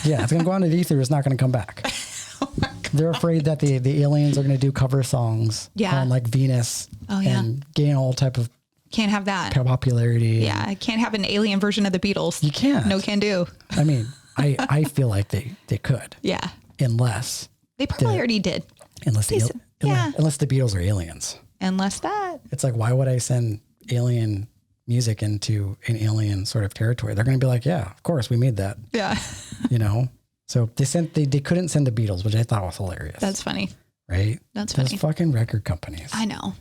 Yeah, it's going to go out into the ether. It's not going to come back. Oh my God. They're afraid that the aliens are going to do cover songs on like Venus and gain all type of. Can't have that. Popularity. Yeah, I can't have an alien version of the Beatles. You can't. No can do. I mean, I feel like they could. Yeah. Unless. They probably already did. Unless the Beatles are aliens. Unless that. It's like, why would I send alien music into an alien sort of territory. They're going to be like, yeah, of course we made that. Yeah. You know? So they couldn't send the Beatles, which I thought was hilarious. That's funny. Right? That's funny. Those fucking record companies. I know.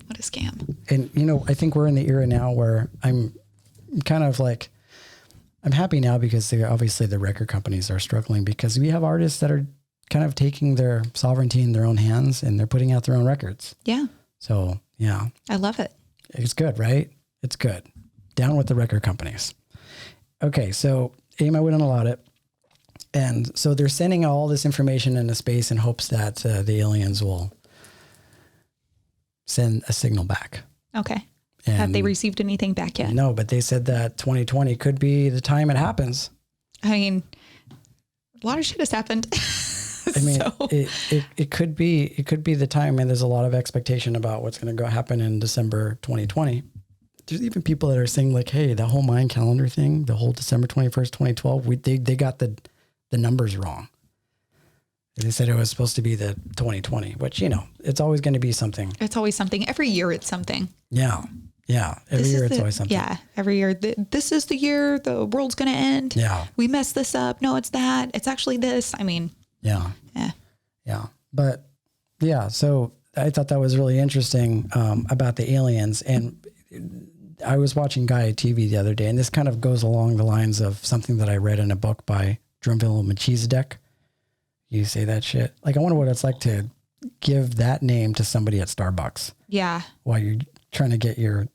What a scam. And, you know, I think we're in the era now where I'm kind of like, I'm happy now because obviously the record companies are struggling because we have artists that are kind of taking their sovereignty in their own hands and they're putting out their own records. Yeah. So, yeah. I love it. It's good, right? It's good. Down with the record companies. Okay, so AIM, I wouldn't allow it. And so they're sending all this information into space in hopes that the aliens will send a signal back. Okay. And have they received anything back yet? No, but they said that 2020 could be the time it happens. I mean, a lot of shit has happened. I mean, it could be the time, and there's a lot of expectation about what's going to go happen in December 2020. There's even people that are saying like, hey, the whole Mayan calendar thing, the whole December 21st, 2012, they got the numbers wrong. They said it was supposed to be the 2020, which, you know, it's always going to be something. It's always something. Every year it's something. Yeah. Yeah. Every year it's always something. Yeah. Every year. This is the year the world's going to end. Yeah. We messed this up. No, it's that. It's actually this. I mean. Yeah. Yeah. Yeah. But yeah, so I thought that was really interesting about the aliens. And I was watching Gaia TV the other day, and this kind of goes along the lines of something that I read in a book by Drumville Melchizedek. You say that shit. Like, I wonder what it's like to give that name to somebody at Starbucks. Yeah. While you're trying to get your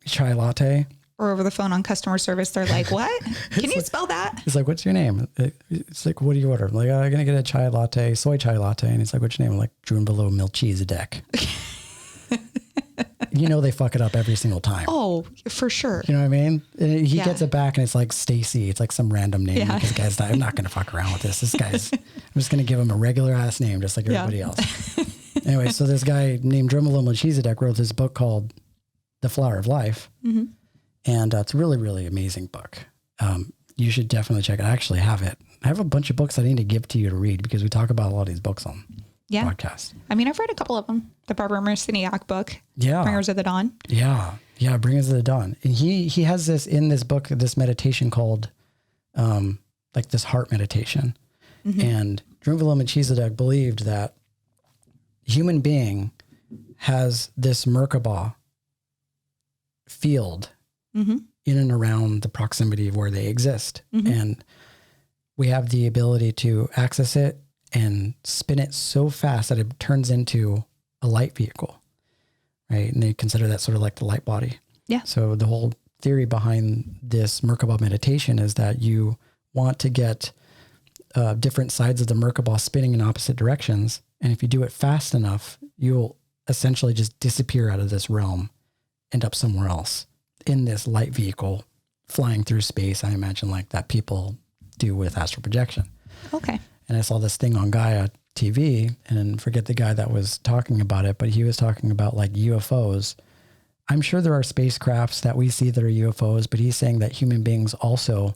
chai latte. Or over the phone on customer service. They're like, what? Can you spell that? It's like, what's your name? It's like, what do you order? I'm like, I'm going to get a chai latte, soy chai latte. And it's like, what's your name? I'm like, Drumville Melchizedek. You know, they fuck it up every single time. Oh, for sure. You know what I mean? And he gets it back and it's like Stacy. It's like some random name. Yeah. This guy's not, I'm not going to fuck around with this. I'm just going to give him a regular ass name, just like everybody else. Anyway, so this guy named Drumville Melchizedek wrote this book called The Flower of Life. Mm-hmm. And it's a really, really amazing book. You should definitely check it. I actually have it. I have a bunch of books I need to give to you to read because we talk about a lot of these books on podcast. I mean, I've read a couple of them. The Barbara Marciniak book. Yeah. Bringers of the Dawn. Yeah. Yeah. Bringers of the Dawn. And he has this in this book, this meditation called like this heart meditation. Mm-hmm. And Drumville Melchizedek believed that human being has this Merkaba field mm-hmm. in and around the proximity of where they exist. Mm-hmm. And we have the ability to access it and spin it so fast that it turns into a light vehicle, right? And they consider that sort of like the light body. Yeah. So the whole theory behind this Merkaba meditation is that you want to get different sides of the Merkaba spinning in opposite directions. And if you do it fast enough, you'll essentially just disappear out of this realm, end up somewhere else in this light vehicle flying through space. I imagine like that people do with astral projection. Okay. And I saw this thing on Gaia TV, and forget the guy that was talking about it, but he was talking about like UFOs. I'm sure there are spacecrafts that we see that are UFOs, but he's saying that human beings also,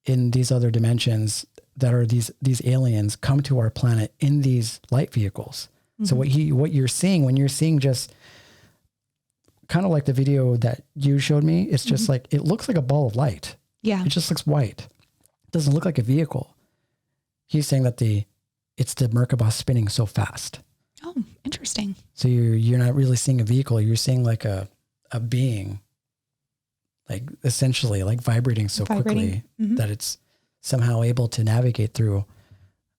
in these other dimensions, that are these aliens come to our planet in these light vehicles. Mm-hmm. So what you're seeing when you're seeing just kind of like the video that you showed me, it's just mm-hmm. like, it looks like a ball of light. Yeah. It just looks white. It doesn't look like a vehicle. He's saying that it's the Merkaba spinning so fast. Oh, interesting. So you're not really seeing a vehicle. You're seeing like a being, like essentially like vibrating so quickly mm-hmm. that it's somehow able to navigate through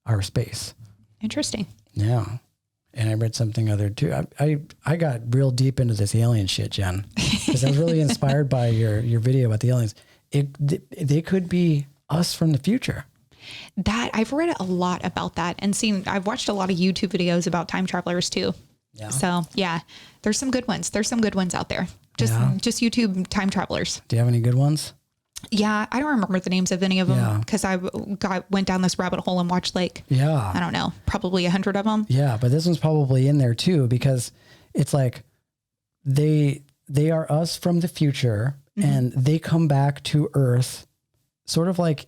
our space. Interesting. Yeah. And I read something other too. I got real deep into this alien shit, Jen, because I was really inspired by your video about the aliens. They could be us from the future. That I've read a lot about that and I've watched a lot of YouTube videos about time travelers too. Yeah. So yeah, there's some good ones. There's some good ones out there. Just YouTube time travelers. Do you have any good ones? Yeah. I don't remember the names of any of them because I went down this rabbit hole and watched like, I don't know, probably 100 of them. Yeah. But this one's probably in there too, because it's like they are us from the future mm-hmm. and they come back to Earth sort of like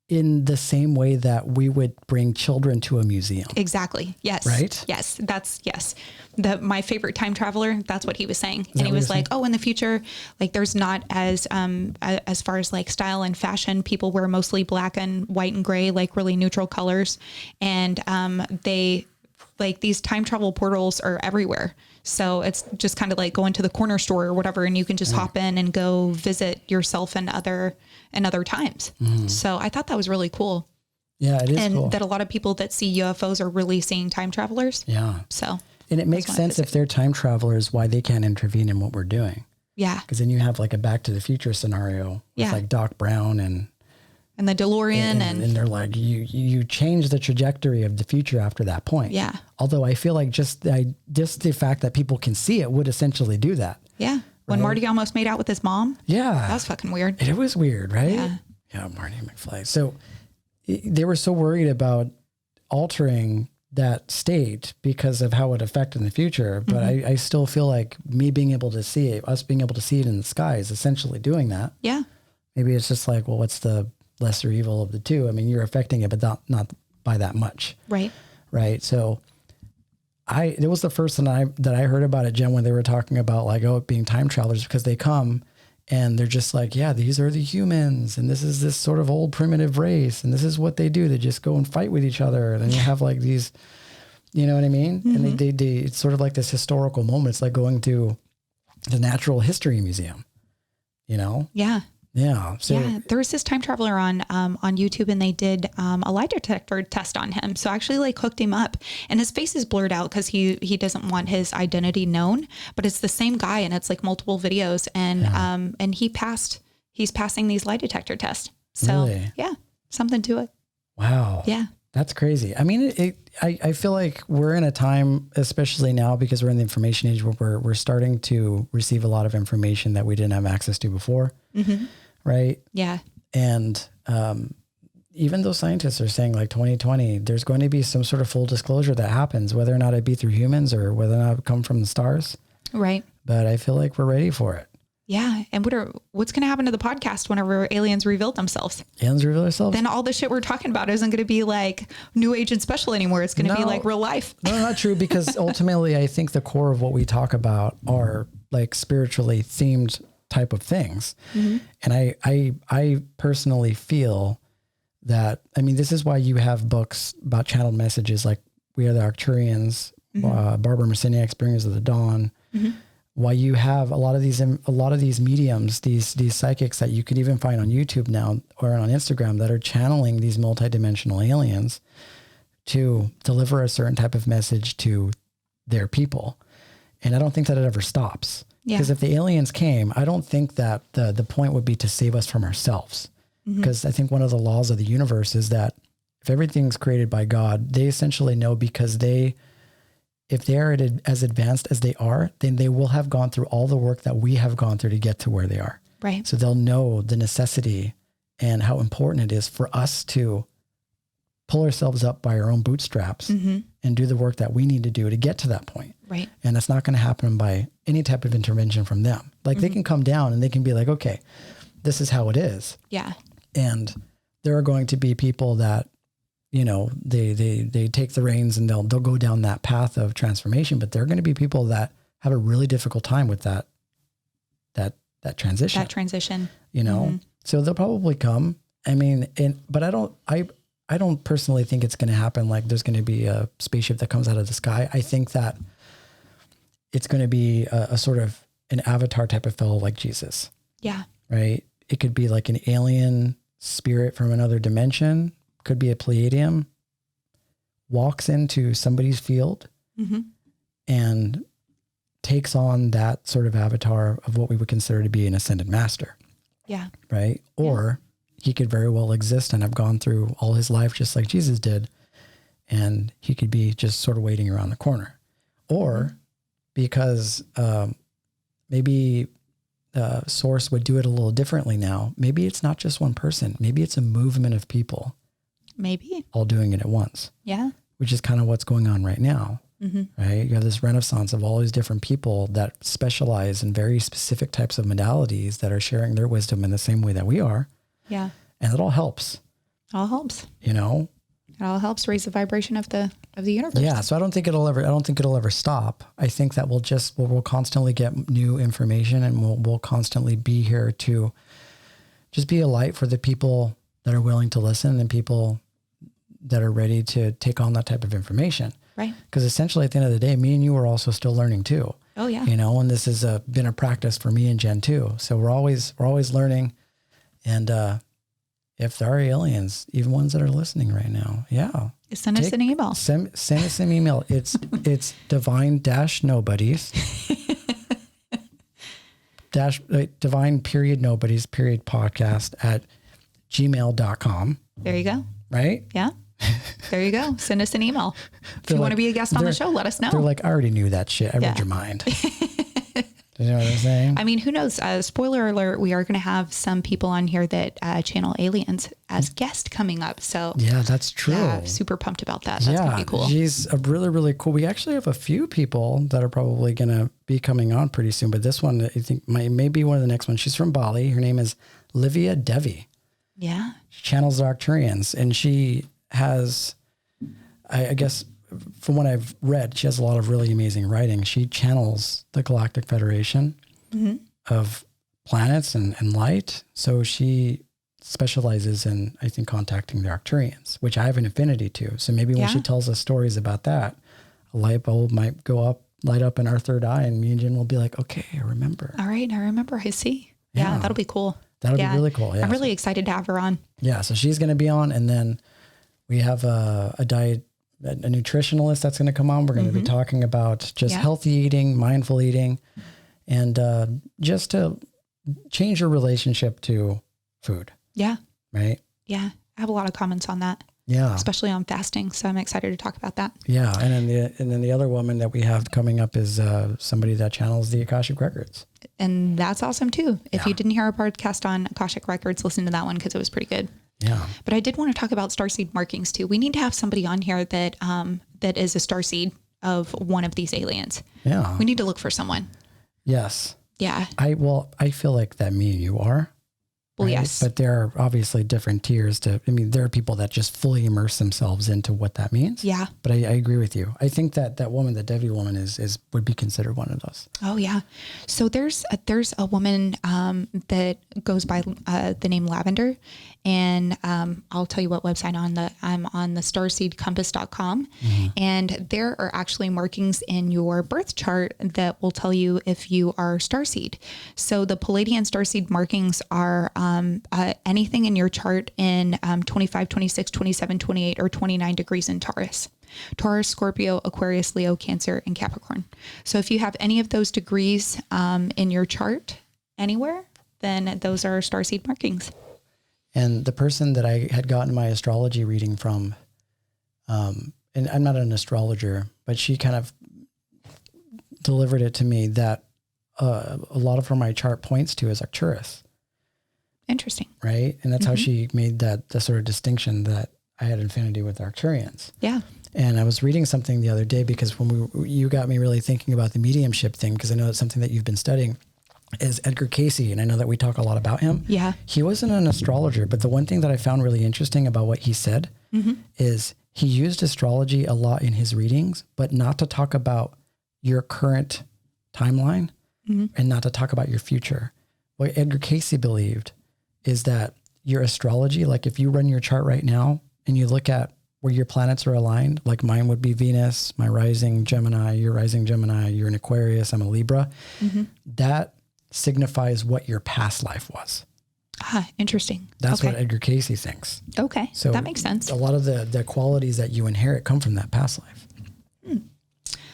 in the same way that we would bring children to a museum. Exactly. Yes. Right? Yes. Yes. My favorite time traveler, that's what he was saying. And he was like, saying? oh, in the future, like there's not as far as like style and fashion, people wear mostly black and white and gray, like really neutral colors. And they like these time travel portals are everywhere. So it's just kind of like going to the corner store or whatever, and you can just hop in and go visit yourself in other times. So I thought that was really cool. Yeah, it is and cool. that a lot of people that see UFOs are really seeing time travelers. Yeah. So, and it makes sense if they're time travelers, why they can't intervene in what we're doing. Yeah. Because then you have like a Back to the Future scenario with like Doc Brown and the DeLorean and they're like, you change the trajectory of the future after that point. Yeah. Although I feel like just the fact that people can see it would essentially do that. Yeah. When Marty almost made out with his mom. Yeah. That was fucking weird. It was weird, right? Yeah. Yeah, Marty McFly. So they were so worried about altering that state because of how it affected in the future. But I still feel like me being able to see it, us being able to see it in the sky is essentially doing that. Yeah. Maybe it's just like, well, what's the lesser evil of the two? I mean, you're affecting it, but not by that much. Right. Right. So it was the first time that I heard about it, Jen, when they were talking about like, oh, being time travelers, because they come and they're just like, yeah, these are the humans. And this is this sort of old primitive race. And this is what they do. They just go and fight with each other. And then you have like these, you know what I mean? And they it's sort of like this historical moment. It's like going to the Natural History Museum, you know? Yeah. Yeah. So yeah, there was this time traveler on YouTube, and they did a lie detector test on him. So I actually like hooked him up, and his face is blurred out because he doesn't want his identity known. But it's the same guy, and it's like multiple videos, and he's passing these lie detector tests. So yeah, something to it. Wow. Yeah. That's crazy. I mean, I feel like we're in a time, especially now because we're in the information age, where we're starting to receive a lot of information that we didn't have access to before. Right. Yeah. And even though scientists are saying like 2020, there's going to be some sort of full disclosure that happens, whether or not it be through humans or whether or not it come from the stars. Right. But I feel like we're ready for it. Yeah. And what's going to happen to the podcast whenever aliens reveal themselves? Aliens reveal themselves? Then all the shit we're talking about isn't going to be like new age and special anymore. It's going to be like real life. No, not true. Because ultimately, I think the core of what we talk about are like spiritually themed type of things. And I personally feel that, I mean, this is why you have books about channeled messages like We Are the Arcturians, Barbara Marciniak's Bringers of the Dawn. Why you have a lot of these mediums, these psychics that you can even find on YouTube now or on Instagram that are channeling these multidimensional aliens to deliver a certain type of message to their people. And I don't think that it ever stops. Because if the aliens came, I don't think that the point would be to save us from ourselves. Because I think one of the laws of the universe is that if everything's created by God, they essentially know, because if they are as advanced as they are, then they will have gone through all the work that we have gone through to get to where they are. Right. So they'll know the necessity and how important it is for us to pull ourselves up by our own bootstraps and do the work that we need to do to get to that point. Right. And that's not going to happen by any type of intervention from them. Like they can come down and they can be like, okay, this is how it is. Yeah. And there are going to be people that, you know, they take the reins and they'll go down that path of transformation, but there are going to be people that have a really difficult time with that transition. That transition. You know, so they'll probably come. I mean, but I don't personally think it's going to happen. Like there's going to be a spaceship that comes out of the sky. I think that it's going to be a sort of an avatar type of fellow like Jesus. Yeah. Right. It could be like an alien spirit from another dimension. Could be a Pleiadium, walks into somebody's field and takes on that sort of avatar of what we would consider to be an ascended master. Yeah. Right. Or he could very well exist and have gone through all his life just like Jesus did. And he could be just sort of waiting around the corner. Or because maybe Source would do it a little differently now. Maybe it's not just one person. Maybe it's a movement of people. Maybe. All doing it at once. Yeah. Which is kind of what's going on right now. Right? You have this renaissance of all these different people that specialize in very specific types of modalities that are sharing their wisdom in the same way that we are. Yeah. And it all helps. It all helps. You know? It all helps raise the vibration of the universe. Yeah. So I don't think it'll ever stop. I think that we'll constantly get new information, and we'll constantly be here to just be a light for the people that are willing to listen and people that are ready to take on that type of information. Right. Because essentially at the end of the day, me and you are also still learning too. Oh yeah. You know, and this has been a practice for me and Jenn too. So we're always learning. And if there are aliens, even ones that are listening right now, send us an email. Send us an email. It's divine-nobodies divine-nobodies podcast at gmail.com. There you go. Right? Yeah. There you go. Send us an email. If you want to be a guest on the show, let us know. They're like, I already knew that shit. I read your mind. You know what I'm saying? I mean, who knows? Spoiler alert, we are going to have some people on here that channel aliens as guests coming up. So yeah, that's true. Yeah, super pumped about that. That's going to be cool. She's a really, really cool. We actually have a few people that are probably going to be coming on pretty soon, but this one, I think may be one of the next ones. She's from Bali. Her name is Livia Devi. Yeah. She channels the Arcturians, and she has, I guess, from what I've read, she has a lot of really amazing writing. She channels the Galactic Federation of planets and light. So she specializes in, I think, contacting the Arcturians, which I have an affinity to. So maybe when she tells us stories about that, a light bulb might light up in our third eye, and me and Jenn will be like, okay, I remember. All right, I remember. I see. Yeah, that'll be cool. That'll be really cool. Yeah. I'm really excited to have her on. Yeah, so she's going to be on, and then we have a nutritionalist that's going to come on. We're going to be talking about just healthy eating, mindful eating, and just to change your relationship to food. Yeah. Right? Yeah. I have a lot of comments on that. Yeah. Especially on fasting. So I'm excited to talk about that. Yeah. And then the other woman that we have coming up is somebody that channels the Akashic Records. And that's awesome too. If you didn't hear our podcast on Akashic Records, listen to that one because it was pretty good. Yeah. But I did want to talk about starseed markings too. We need to have somebody on here that that is a starseed of one of these aliens. Yeah. We need to look for someone. Yes. Yeah. I feel like that me and you are. Well, right? yes. But there are obviously different tiers there are people that just fully immerse themselves into what that means. Yeah. But I agree with you. I think that woman, the Devi woman would be considered one of those. Oh yeah. So there's a woman that goes by the name Lavender, and I'll tell you what website I'm on the starseedcompass.com, and there are actually markings in your birth chart that will tell you if you are starseed. So the Palladian starseed markings are anything in your chart in 25, 26, 27, 28, or 29 degrees in Taurus. Taurus, Scorpio, Aquarius, Leo, Cancer, and Capricorn. So if you have any of those degrees in your chart anywhere, then those are starseed markings. And the person that I had gotten my astrology reading from, and I'm not an astrologer, but she kind of delivered it to me that a lot of where my chart points to is Arcturus. Interesting. Right? And that's how she made the sort of distinction that I had infinity with Arcturians. Yeah. And I was reading something the other day because you got me really thinking about the mediumship thing, because I know it's something that you've been studying, is Edgar Cayce. And I know that we talk a lot about him. Yeah. He wasn't an astrologer, but the one thing that I found really interesting about what he said is he used astrology a lot in his readings, but not to talk about your current timeline and not to talk about your future. What Edgar Cayce believed is that your astrology, like if you run your chart right now and you look at where your planets are aligned, like mine would be Venus, my rising Gemini, your rising Gemini, you're an Aquarius, I'm a Libra, that signifies what your past life was. Ah, interesting. That's what Edgar Cayce thinks. Okay. So that makes sense. A lot of the qualities that you inherit come from that past life.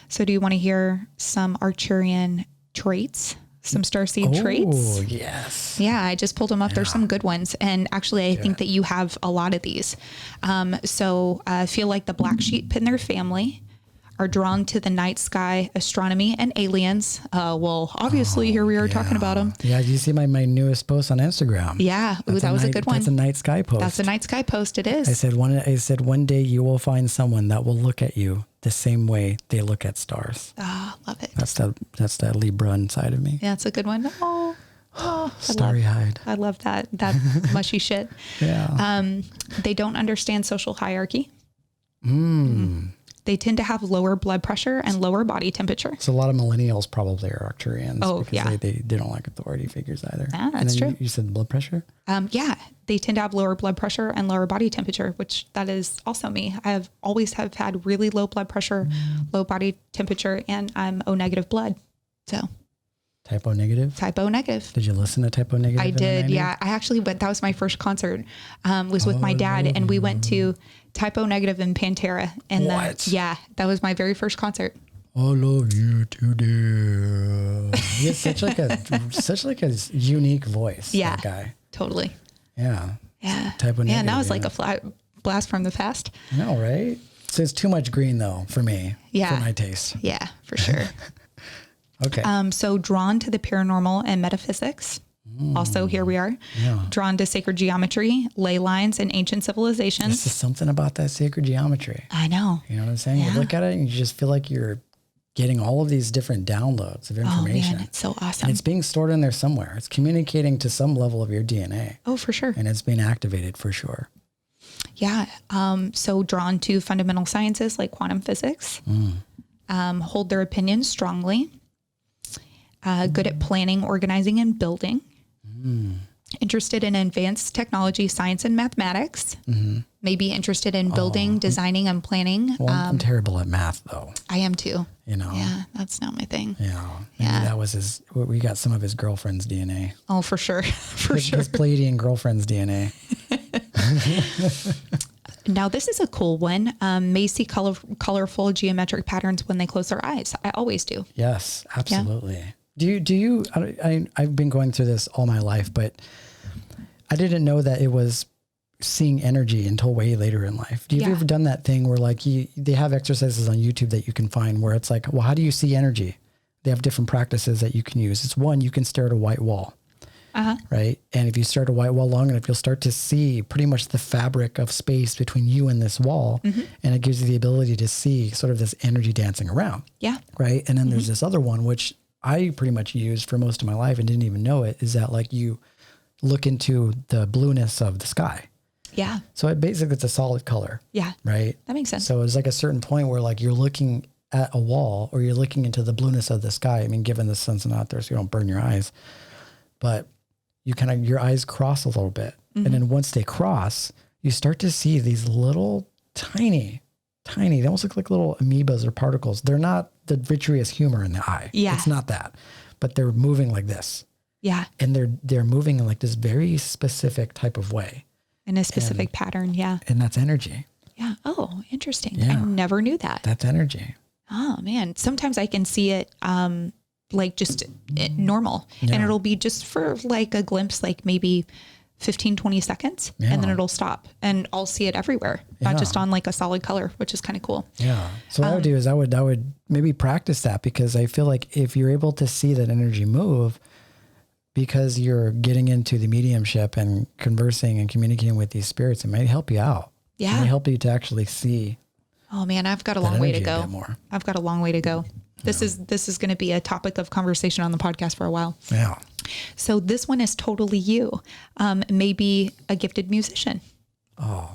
So do you want to hear some Arcturian traits? Some starseed traits? Oh, yes. Yeah, I just pulled them up. There's some good ones. And actually, I think that you have a lot of these. So I feel like the black sheep in their family are drawn to the night sky, astronomy, and aliens. Well, obviously, here we are talking about them. Yeah, you see my newest post on Instagram. Yeah, that was a good one. That's a night sky post. That's a night sky post. It is. I said one day you will find someone that will look at you the same way they look at stars. Ah, love it. That's that Libra inside of me. Yeah, that's a good one. Oh, Oh, Starry-eyed. I love that mushy shit. Yeah. They don't understand social hierarchy. They tend to have lower blood pressure and lower body temperature. So a lot of millennials probably are Arcturians because yeah. they don't like authority figures either. Yeah, that's true. You said blood pressure? Yeah, they tend to have lower blood pressure and lower body temperature, which that is also me. I have always had really low blood pressure, low body temperature, and I'm O negative blood. So Type O negative? Type O negative. Did you listen to Type O negative? I did. Yeah. I actually went, that was my first concert, was with my dad, and we went to Type O negative in Pantera. And that was my very first concert. I love you today. He has such like a unique voice. Yeah. That guy. Totally. Yeah. Yeah. Type O negative. Yeah. And that was like a blast from the past. I know, right? So it's too much green though for me. Yeah. For my taste. Yeah, for sure. Okay. So drawn to the paranormal and metaphysics. Also, here we are. Yeah. Drawn to sacred geometry, ley lines, and ancient civilizations. This is something about that sacred geometry. I know. You know what I'm saying? Yeah. You look at it and you just feel like you're getting all of these different downloads of information. Oh man, it's so awesome. And it's being stored in there somewhere. It's communicating to some level of your DNA. Oh, for sure. And it's being activated for sure. Yeah. So drawn to fundamental sciences like quantum physics, hold their opinions strongly, good at planning, organizing, and building, interested in advanced technology, science, and mathematics, maybe interested in building, designing, and planning. Well, I'm terrible at math though. I am too. You know? Yeah, that's not my thing. Yeah. Maybe that was we got some of his girlfriend's DNA. Oh, for sure. His Pleiadian girlfriend's DNA. Now, this is a cool one. May see colorful geometric patterns when they close their eyes. I always do. Yes, absolutely. Yeah. Do you, I've been going through this all my life, but I didn't know that it was seeing energy until way later in life. Have you ever done that thing where like they have exercises on YouTube that you can find where it's like, well, how do you see energy? They have different practices that you can use. It's one, you can stare at a white wall, right? And if you stare at a white wall long enough, you'll start to see pretty much the fabric of space between you and this wall. And it gives you the ability to see sort of this energy dancing around. Yeah. Right. And then there's this other one, which I pretty much used for most of my life and didn't even know it, is that like you look into the blueness of the sky. Yeah. So it's a solid color. Yeah. Right. That makes sense. So it's like a certain point where like you're looking at a wall or you're looking into the blueness of the sky. I mean, given the sun's not there, so you don't burn your eyes, but you your eyes cross a little bit. And then once they cross, you start to see these little tiny, they almost look like little amoebas or particles. They're not the vitreous humor in the eye. Yeah. It's not that, but they're moving like this. Yeah. And they're moving in like this very specific type of way. In a specific pattern. Yeah. And that's energy. Yeah. Oh, interesting. Yeah. I never knew that. That's energy. Oh man. Sometimes I can see it, like just normal and it'll be just for like a glimpse, like maybe 15, 20 seconds and then it'll stop and I'll see it everywhere, not just on like a solid color, which is kind of cool. Yeah. So what I would do is I would maybe practice that, because I feel like if you're able to see that energy move, because you're getting into the mediumship and conversing and communicating with these spirits, it might help you out. Yeah. It might help you to actually see. Oh man, I've got a long way to go. I've got a long way to go. This is going to be a topic of conversation on the podcast for a while. Yeah. So this one is totally you. Maybe a gifted musician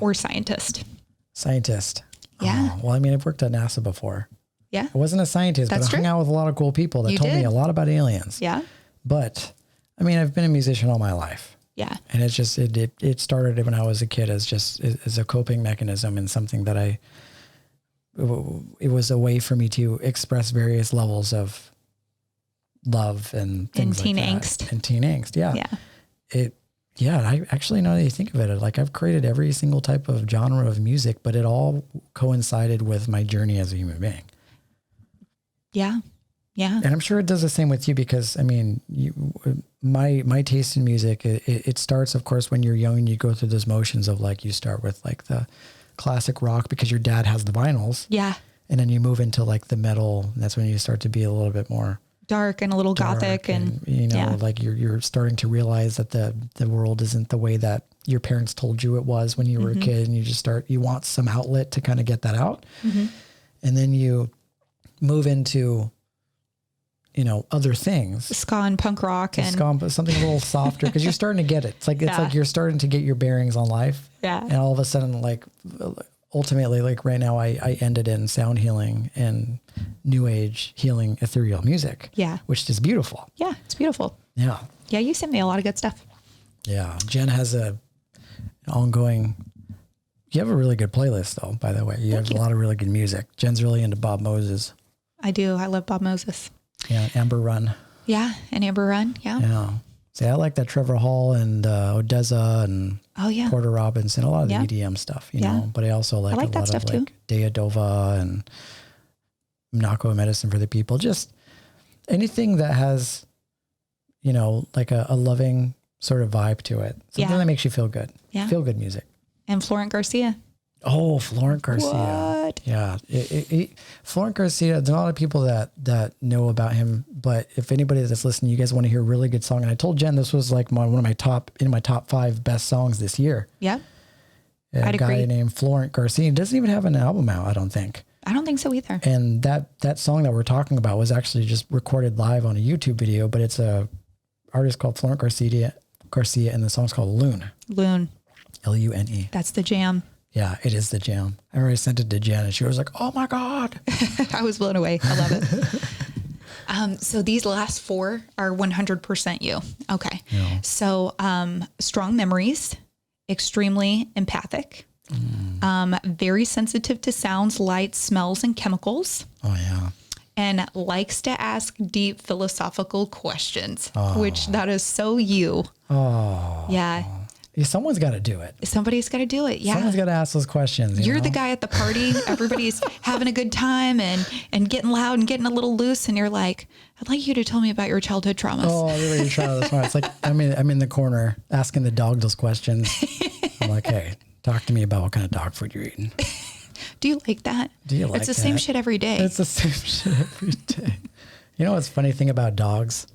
or scientist. Scientist. Yeah. Oh, well, I mean, I've worked at NASA before. Yeah. I wasn't a scientist, but I hung out with a lot of cool people that told me a lot about aliens. Yeah. But I mean, I've been a musician all my life. Yeah. And it's just, it started when I was a kid as a coping mechanism and something that it was a way for me to express various levels of love and things like that. And teen angst. Yeah. Yeah. I actually, now that you think of it, like I've created every single type of genre of music, but it all coincided with my journey as a human being. Yeah. Yeah. And I'm sure it does the same with you, because I mean, my taste in music, it starts, of course, when you're young and you go through those motions of like, you start with like the classic rock because your dad has the vinyls. Yeah. And then you move into like the metal, and that's when you start to be a little bit more dark and a little gothic and you know, like you're starting to realize that the world isn't the way that your parents told you it was when you were a kid, and you want some outlet to kind of get that out. And then you move into other things. Ska and punk rock and something a little softer, because you're starting to get it. It's like you're starting to get your bearings on life. Yeah. And all of a sudden, like ultimately, like right now I ended in sound healing and new age healing ethereal music. Yeah. Which is beautiful. Yeah, it's beautiful. Yeah. Yeah, you sent me a lot of good stuff. Yeah. Jenn has an ongoing, you have a really good playlist though, by the way. You have a lot of really good music. Jenn's really into Bob Moses. I do. I love Bob Moses. Yeah. Amber Run. Yeah. And Amber Run. Yeah. Yeah. See, I like that Trevor Hall and Odessa and Porter Robinson, a lot of the EDM stuff, you know, but I also like a lot of like Deadova and Minako Medicine for the People. Just anything that has, like a loving sort of vibe to it. Something that makes you feel good. Yeah. Feel good music. And Florent Garcia. Oh, Florent Garcia. What? Yeah. Florent Garcia, there's a lot of people that know about him, but if anybody that's listening, you guys want to hear a really good song. And I told Jenn, this was like one of my top 5 best songs this year. Yeah. A guy named Florent Garcia. He doesn't even have an album out, I don't think. I don't think so either. And that song that we're talking about was actually just recorded live on a YouTube video, but it's a artist called Florent Garcia, and the song's called Loon. Loon. Lune. That's the jam. Yeah, it is the jam. I already sent it to Jenn and she was like, oh my God. I was blown away. I love it. So these last 4 are 100% you. Okay. Yeah. So strong memories, extremely empathic, very sensitive to sounds, lights, smells, and chemicals. Oh, yeah. And likes to ask deep philosophical questions, which that is so you. Oh. Yeah. Someone's got to do it. Somebody's got to do it. Yeah. Someone's got to ask those questions. You're the guy at the party. Everybody's having a good time and getting loud and getting a little loose. And you're like, I'd like you to tell me about your childhood traumas. Oh, you're trying this one. It's like, I'm in the corner asking the dog those questions. I'm like, hey, talk to me about what kind of dog food you're eating. Do you like that? It's the same shit every day. It's the same shit every day. You know what's funny thing about dogs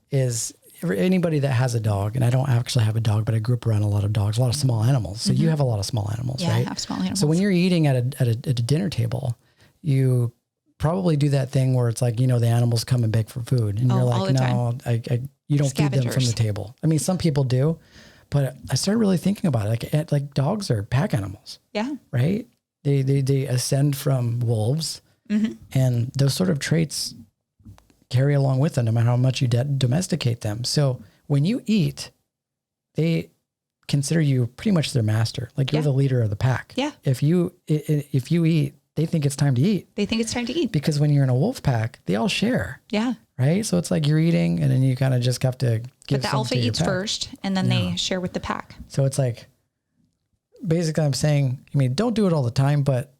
is anybody that has a dog, and I don't actually have a dog, but I grew up around a lot of dogs, a lot of small animals. So you have a lot of small animals, right? Yeah, I have small animals. So when you're eating at a dinner table, you probably do that thing where it's like, the animals come and beg for food. And you're like, no, you don't feed them from the table. I mean, some people do, but I started really thinking about it. Like dogs are pack animals. Yeah. Right? They ascend from wolves, and those sort of traits carry along with them no matter how much you domesticate them. So when you eat, they consider you pretty much their master. Like you're the leader of the pack. Yeah. If you eat, they think it's time to eat. They think it's time to eat. Because when you're in a wolf pack, they all share. Yeah. Right? So it's like you're eating and then you kind of just have to give. But the alpha eats first and then they share with the pack. So it's like, basically I'm saying, don't do it all the time, but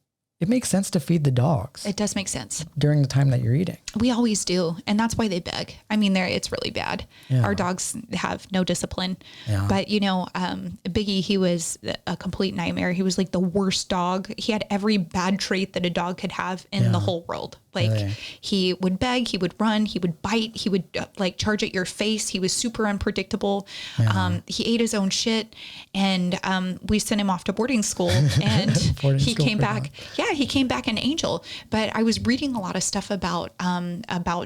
it makes sense to feed the dogs. It does make sense. During the time that you're eating. We always do. And that's why they beg. I mean, it's really bad. Yeah. Our dogs have no discipline. Yeah. But, Biggie, he was a complete nightmare. He was like the worst dog. He had every bad trait that a dog could have in the whole world. Like he would beg, he would run, he would bite, he would charge at your face. He was super unpredictable. Yeah. He ate his own shit. And we sent him off to boarding school and he came back. Yeah, he came back an angel. But I was reading a lot of stuff about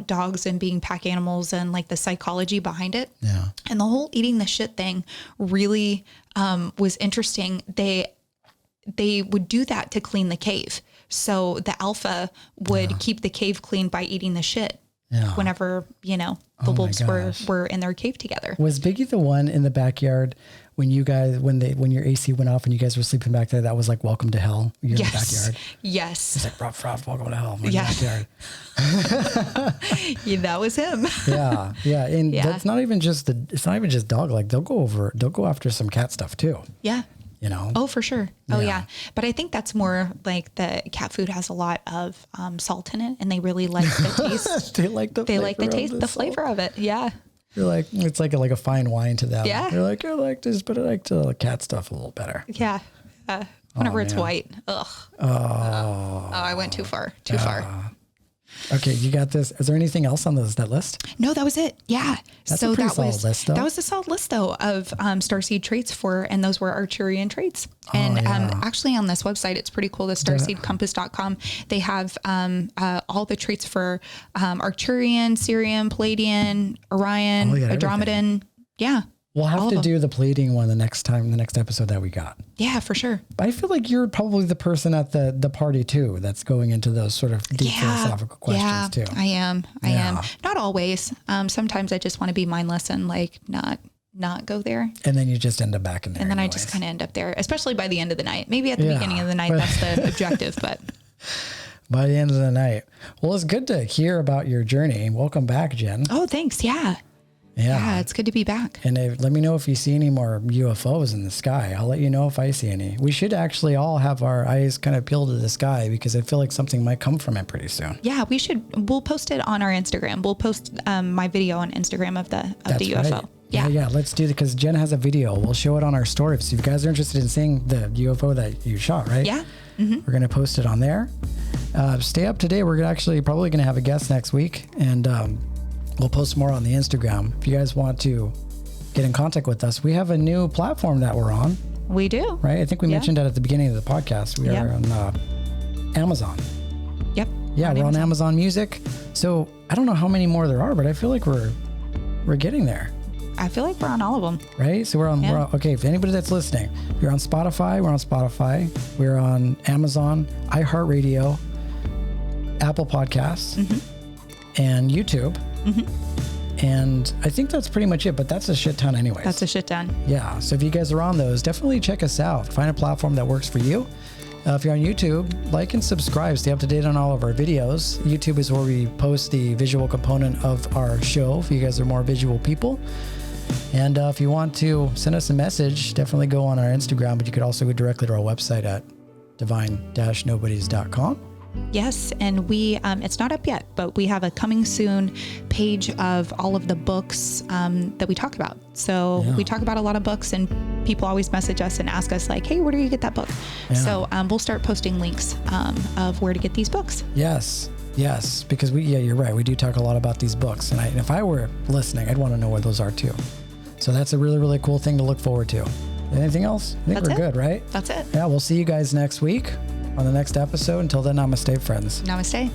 dogs and being pack animals and like the psychology behind it. Yeah. And the whole eating the shit thing really was interesting. They would do that to clean the cave. So the alpha would keep the cave clean by eating the shit. Yeah. Whenever, the wolves were in their cave together. Was Biggie the one in the backyard when you guys, when your AC went off and you guys were sleeping back there, that was like, welcome to hell? You're in the backyard. Yes. It's like, rough, welcome to hell. In the backyard. Yeah, that was him. Yeah. Yeah. And that's not even just dog. Like they'll go after some cat stuff too. Yeah. Oh, for sure. Oh yeah. But I think that's more like the cat food has a lot of salt in it and they really like the taste. They like the flavor of it. Yeah. You're like, it's like a fine wine to them. Yeah. You're like, I like this, but I like the cat stuff a little better. Yeah. Whenever it's white. Ugh. Oh, I went too far. Too far. Okay, you got this. Is there anything else on that list? No, that was it. Yeah. That's a pretty solid list, though. That was a solid list, though, of starseed traits and those were Arcturian traits. And actually on this website, it's pretty cool, the starseedcompass.com. They have all the traits for Arcturian, Sirian, Palladian, Orion, Andromedan. Yeah. We'll have to do the Palladian one the next episode that we got. Yeah, for sure. But I feel like you're probably the person at the party too that's going into those sort of deep philosophical questions too. I am. Not always. Sometimes I just want to be mindless and like not go there. And then you just end up back in there. And then anyways. I just kind of end up there, especially by the end of the night. Maybe at the beginning of the night, that's the objective, but by the end of the night. Well, it's good to hear about your journey. Welcome back, Jenn. Oh, thanks. Yeah. Yeah, it's good to be back. And let me know if you see any more UFOs in the sky. I'll let you know if I see any. We should actually all have our eyes kind of peeled to the sky because I feel like something might come from it pretty soon. Yeah, we should. We'll post it on our Instagram. We'll post my video on Instagram of the UFO. Right. Yeah. Let's do that because Jenn has a video. We'll show it on our story. So if you guys are interested in seeing the UFO that you shot, right? Yeah. Mm-hmm. We're going to post it on there. Stay up to date. We're probably going to have a guest next week. And we'll post more on the Instagram. If you guys want to get in contact with us, we have a new platform that we're on. We do. Right? I think we mentioned that at the beginning of the podcast. We are on Amazon. Yep. Yeah, we're on Amazon Music. So I don't know how many more there are, but I feel like we're getting there. I feel like we're on all of them. Right? So we're on, okay, if anybody that's listening, you're on Spotify, we're on Spotify. We're on Amazon, iHeartRadio, Apple Podcasts, and YouTube. And I think that's pretty much it, but that's a shit ton anyways. That's a shit ton. Yeah. So if you guys are on those, definitely check us out. Find a platform that works for you. If you're on YouTube, like and subscribe. Stay up to date on all of our videos. YouTube is where we post the visual component of our show if you guys are more visual people. And if you want to send us a message, definitely go on our Instagram, but you could also go directly to our website at divine-nobodies.com. Yes, and we, it's not up yet, but we have a coming soon page of all of the books that we talk about. So we talk about a lot of books and people always message us and ask us like, hey, where do you get that book? Yeah. So we'll start posting links of where to get these books. Yes, because you're right. We do talk a lot about these books. And if I were listening, I'd want to know where those are too. So that's a really, really cool thing to look forward to. Anything else? I think we're good, right? That's it. Yeah, we'll see you guys next week on the next episode. Until then, namaste, friends. Namaste.